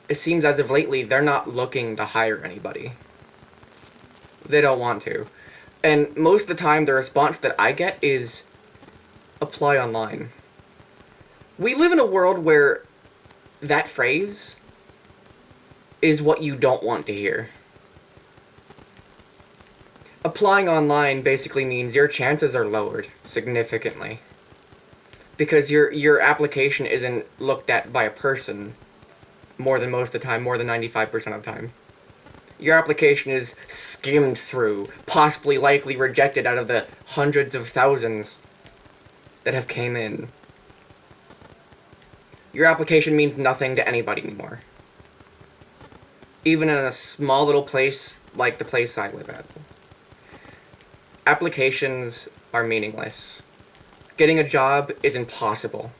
it seems as of lately they're not looking to hire anybody. They don't want to. And most of the time the response that I get is apply online. We live in a world where that phrase is what you don't want to hear. Applying online basically means your chances are lowered significantly, because your application isn't looked at by a person more than most of the time, more than 95% of the time. Your application is skimmed through, possibly likely rejected out of the hundreds of thousands that have came in. Your application means nothing to anybody anymore. Even in a small little place like the place I live at. Applications are meaningless. Getting a job is impossible.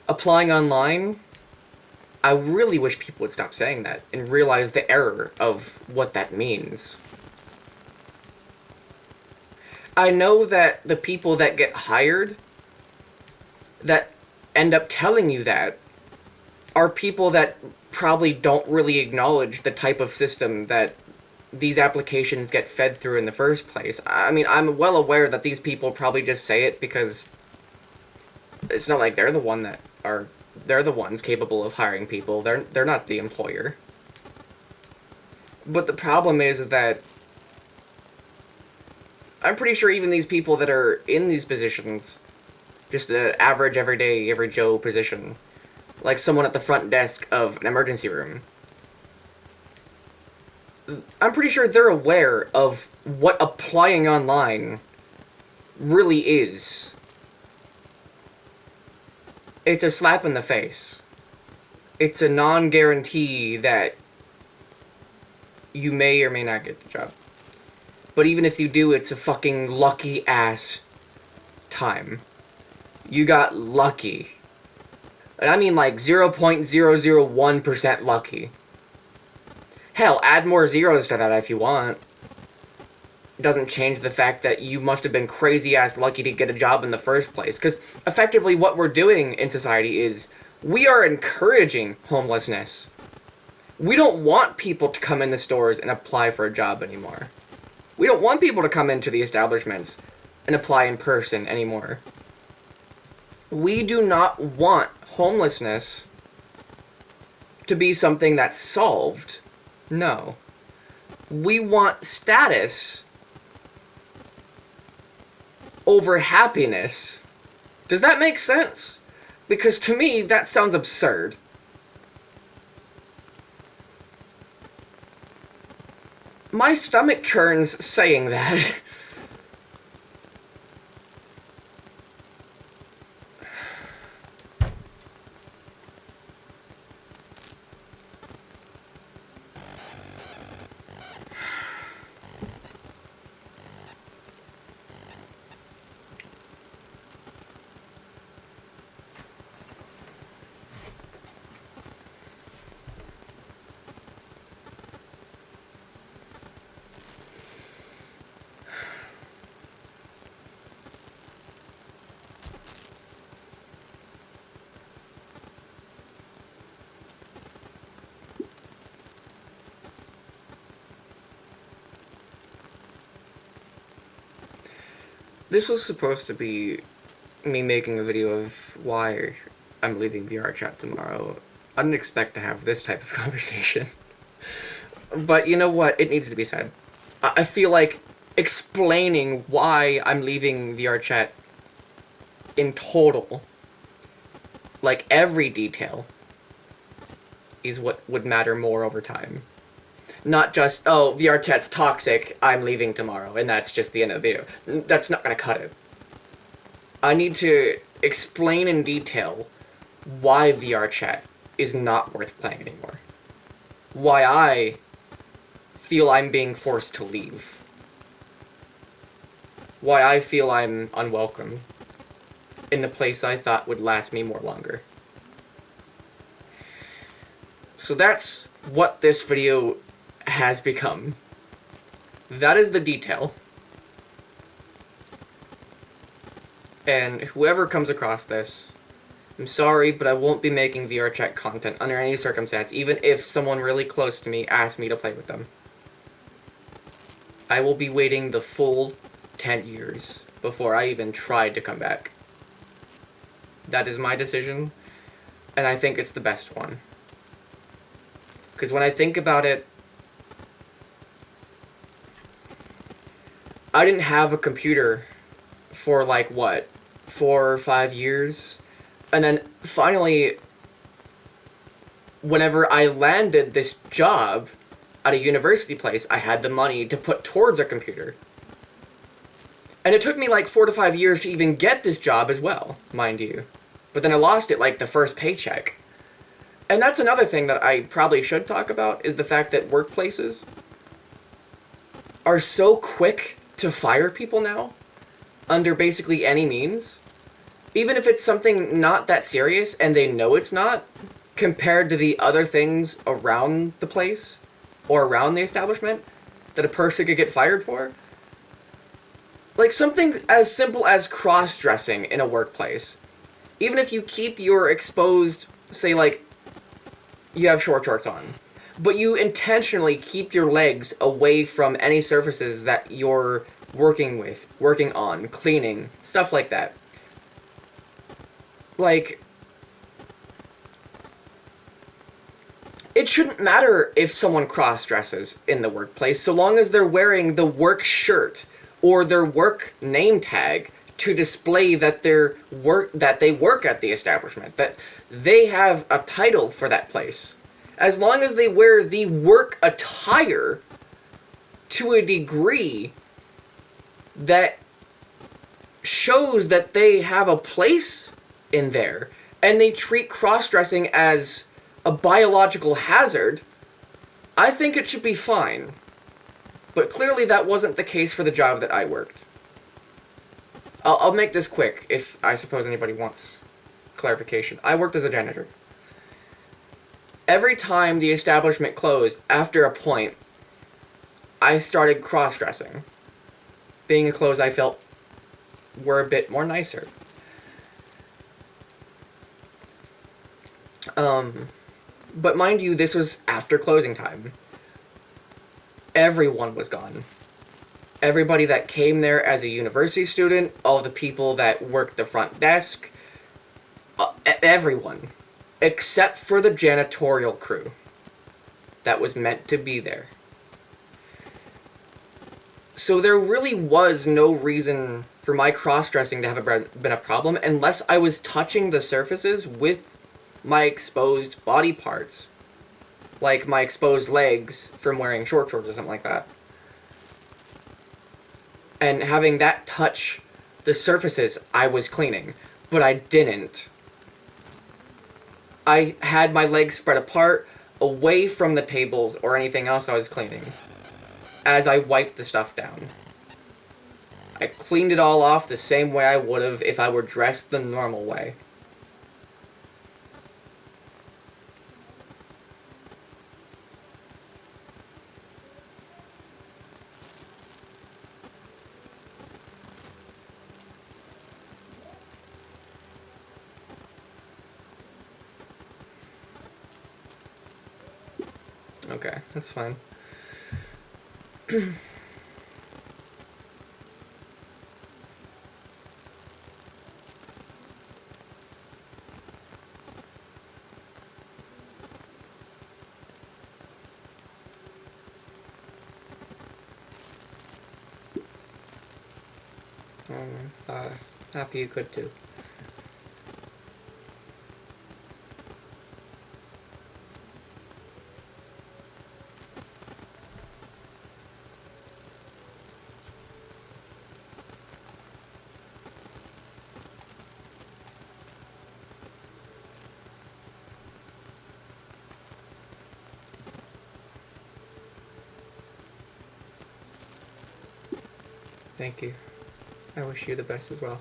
Applying online, I really wish people would stop saying that and realize the error of what that means. I know that the people that get hired that end up telling you that are people that probably don't really acknowledge the type of system that these applications get fed through in the first place. I mean, I'm well aware that these people probably just say it because it's not like they're the ones capable of hiring people. They're not the employer. But the problem is that I'm pretty sure even these people that are in these positions, just an average, everyday, every Joe position, like someone at the front desk of an emergency room, I'm pretty sure they're aware of what applying online really is. It's a slap in the face. It's a non-guarantee that you may or may not get the job. But even if you do, it's a fucking lucky-ass time. You got lucky. And I mean like 0.001% lucky. Hell, add more zeros to that if you want. It doesn't change the fact that you must have been crazy-ass lucky to get a job in the first place. Because effectively what we're doing in society is we are encouraging homelessness. We don't want people to come in the stores and apply for a job anymore. We don't want people to come into the establishments and apply in person anymore. We do not want homelessness to be something that's solved. No. We want status over happiness. Does that make sense? Because to me, that sounds absurd. My stomach churns saying that. This was supposed to be me making a video of why I'm leaving VRChat tomorrow. I didn't expect to have this type of conversation. But you know what? It needs to be said. I feel like explaining why I'm leaving VRChat in total, like every detail, is what would matter more over time. Not just, oh, VRChat's toxic, I'm leaving tomorrow, and that's just the end of the video. That's not gonna cut it. I need to explain in detail why VRChat is not worth playing anymore. Why I feel I'm being forced to leave. Why I feel I'm unwelcome in the place I thought would last me more longer. So that's what this video has become. That is the detail. And whoever comes across this, I'm sorry, but I won't be making VRChat content under any circumstance, even if someone really close to me asks me to play with them. I will be waiting the full 10 years before I even tried to come back. That is my decision, and I think it's the best one. Because when I think about it, I didn't have a computer for like, what, 4 or 5 years? And then finally, whenever I landed this job at a university place, I had the money to put towards a computer. And it took me like 4 to 5 years to even get this job as well, mind you. But then I lost it like the first paycheck. And that's another thing that I probably should talk about, is the fact that workplaces are so quick to fire people now, under basically any means. Even if it's something not that serious and they know it's not, compared to the other things around the place or around the establishment that a person could get fired for. Like something as simple as cross-dressing in a workplace. Even if you keep your exposed, say like, you have short shorts on, but you intentionally keep your legs away from any surfaces that you're working with, working on, cleaning, stuff like that. Like, it shouldn't matter if someone cross-dresses in the workplace, so long as they're wearing the work shirt or their work name tag to display that they work at the establishment, that they have a title for that place. As long as they wear the work attire to a degree that shows that they have a place in there, and they treat cross-dressing as a biological hazard, I think it should be fine. But clearly that wasn't the case for the job that I worked. I'll make this quick, if I suppose anybody wants clarification. I worked as a janitor. Every time the establishment closed, after a point, I started cross-dressing. Being in clothes I felt were a bit more nicer. But mind you, this was after closing time. Everyone was gone. Everybody that came there as a university student, all the people that worked the front desk, everyone. Except for the janitorial crew that was meant to be there. So there really was no reason for my cross-dressing to have been a problem unless I was touching the surfaces with my exposed body parts. Like my exposed legs from wearing short shorts or something like that. And having that touch the surfaces I was cleaning, but I didn't. I had my legs spread apart, away from the tables or anything else I was cleaning, as I wiped the stuff down. I cleaned it all off the same way I would have if I were dressed the normal way. Okay, that's fine. Happy you could too. Thank you. I wish you the best as well.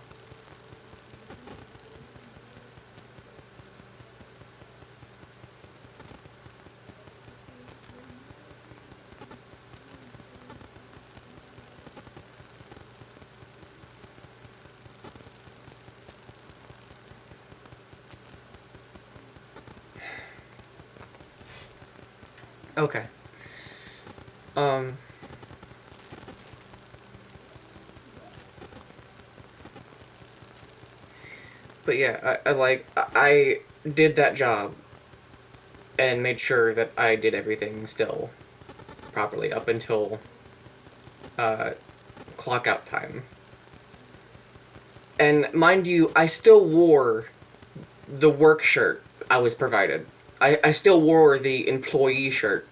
Okay. But yeah, I did that job and made sure that I did everything still properly up until clock out time. And mind you, I still wore the work shirt I was provided. I still wore the employee shirt.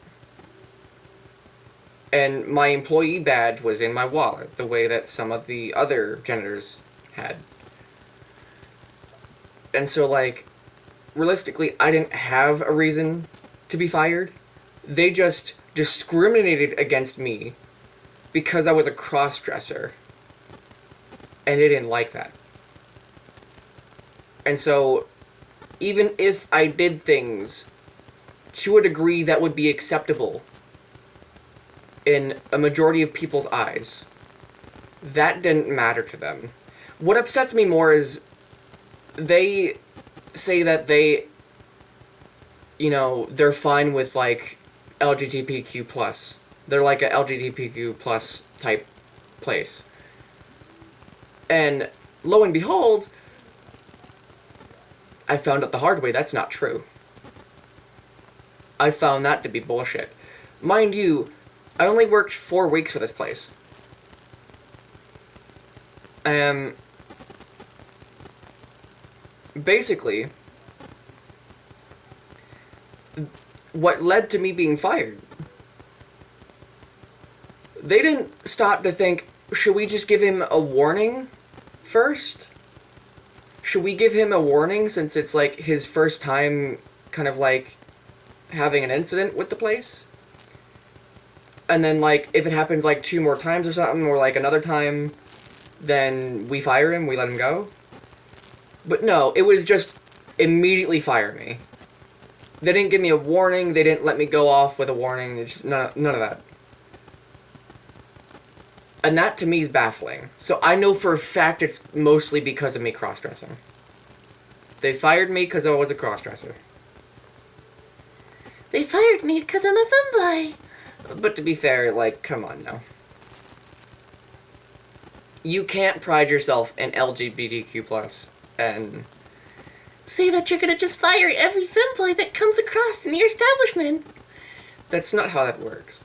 And my employee badge was in my wallet, the way that some of the other janitors had. And so, like, realistically, I didn't have a reason to be fired. They just discriminated against me because I was a cross-dresser. And they didn't like that. And so, even if I did things to a degree that would be acceptable in a majority of people's eyes, that didn't matter to them. What upsets me more is they say that they're fine with, like, LGBTQ+. They're like a LGBTQ+ type place. And lo and behold, I found out the hard way that's not true. I found that to be bullshit. Mind you, I only worked 4 weeks for this place. Basically, what led to me being fired, they didn't stop to think, should we just give him a warning first? Should we give him a warning since it's, like, his first time kind of, like, having an incident with the place? And then, like, if it happens, like, 2 more times or something, or, like, another time, then we fire him, we let him go? But no, it was just immediately fire me. They didn't give me a warning, they didn't let me go off with a warning, it's none of that. And that to me is baffling. So I know for a fact it's mostly because of me cross-dressing. They fired me because I was a cross-dresser. They fired me because I'm a femboy. But to be fair, like, come on now. You can't pride yourself in LGBTQ+, and say that you're gonna just fire every femboy that comes across in your establishment. That's not how that works.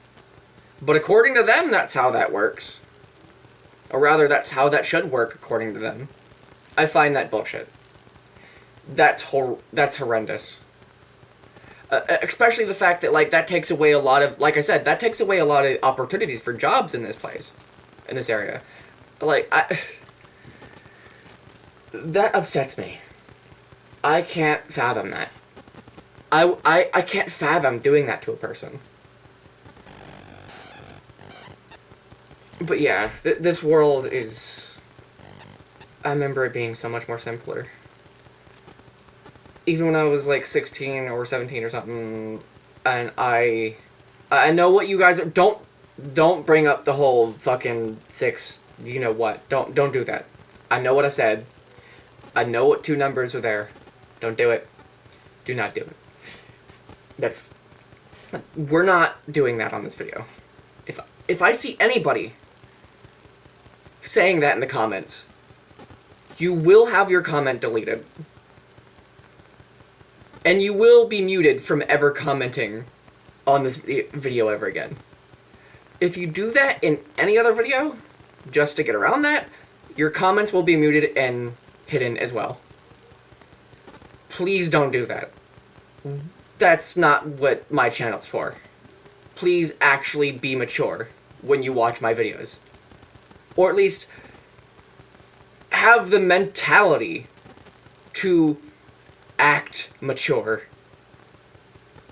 But according to them, that's how that works. Or rather, that's how that should work, according to them. I find that bullshit. That's horrendous. Especially the fact that, like, that takes away a lot of, like I said, that takes away a lot of opportunities for jobs in this place. In this area. Like, that upsets me. I can't fathom that. I can't fathom doing that to a person. But yeah, this world is... I remember it being so much more simpler. Even when I was, like, 16 or 17 or something, and I know what you guys are... Don't bring up the whole fucking 6, you know what. Don't do that. I know what I said. I know what 2 numbers are there. Don't do it. Do not do it. We're not doing that on this video. If I see anybody saying that in the comments, you will have your comment deleted. And you will be muted from ever commenting on this video ever again. If you do that in any other video, just to get around that, Your comments will be muted and hidden as well. Please don't do that. That's not what my channel's for. Please actually be mature when you watch my videos. Or at least have the mentality to act mature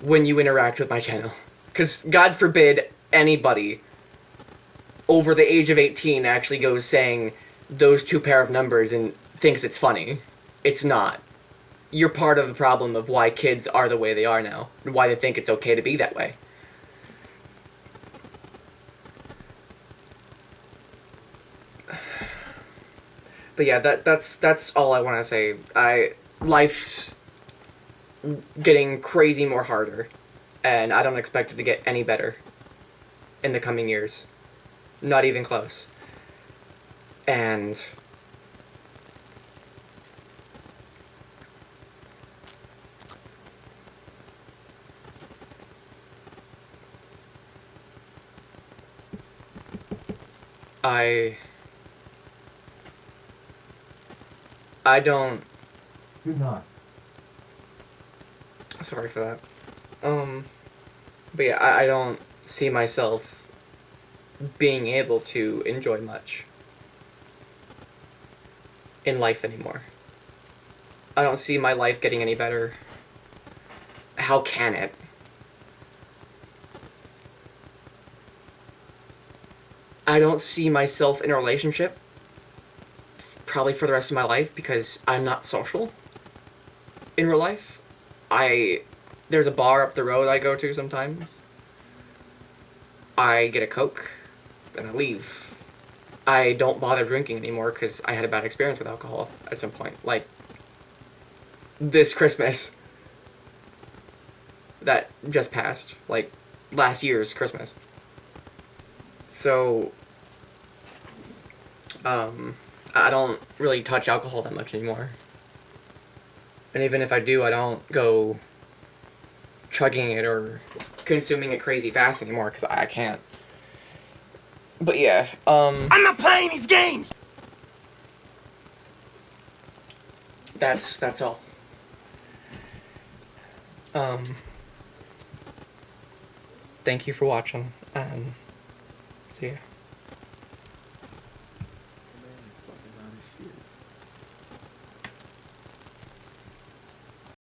when you interact with my channel. Because God forbid anybody over the age of 18 actually goes saying those two pair of numbers and thinks it's funny. It's not. You're part of the problem of why kids are the way they are now, and why they think it's okay to be that way. But yeah, that's all I want to say. Life's getting crazy more harder, and I don't expect it to get any better in the coming years. Not even close. And I don't. Good night. Sorry for that. But yeah, I don't see myself being able to enjoy much in life anymore. I don't see my life getting any better. How can it? I don't see myself in a relationship probably for the rest of my life because I'm not social in real life. There's a bar up the road I go to sometimes. I get a Coke, then I leave. I don't bother drinking anymore because I had a bad experience with alcohol at some point. Like, this Christmas that just passed. Like, last year's Christmas. So, I don't really touch alcohol that much anymore. And even if I do, I don't go chugging it or consuming it crazy fast anymore because I can't. But yeah, I'm not playing these games! that's all. Thank you for watching, and see ya.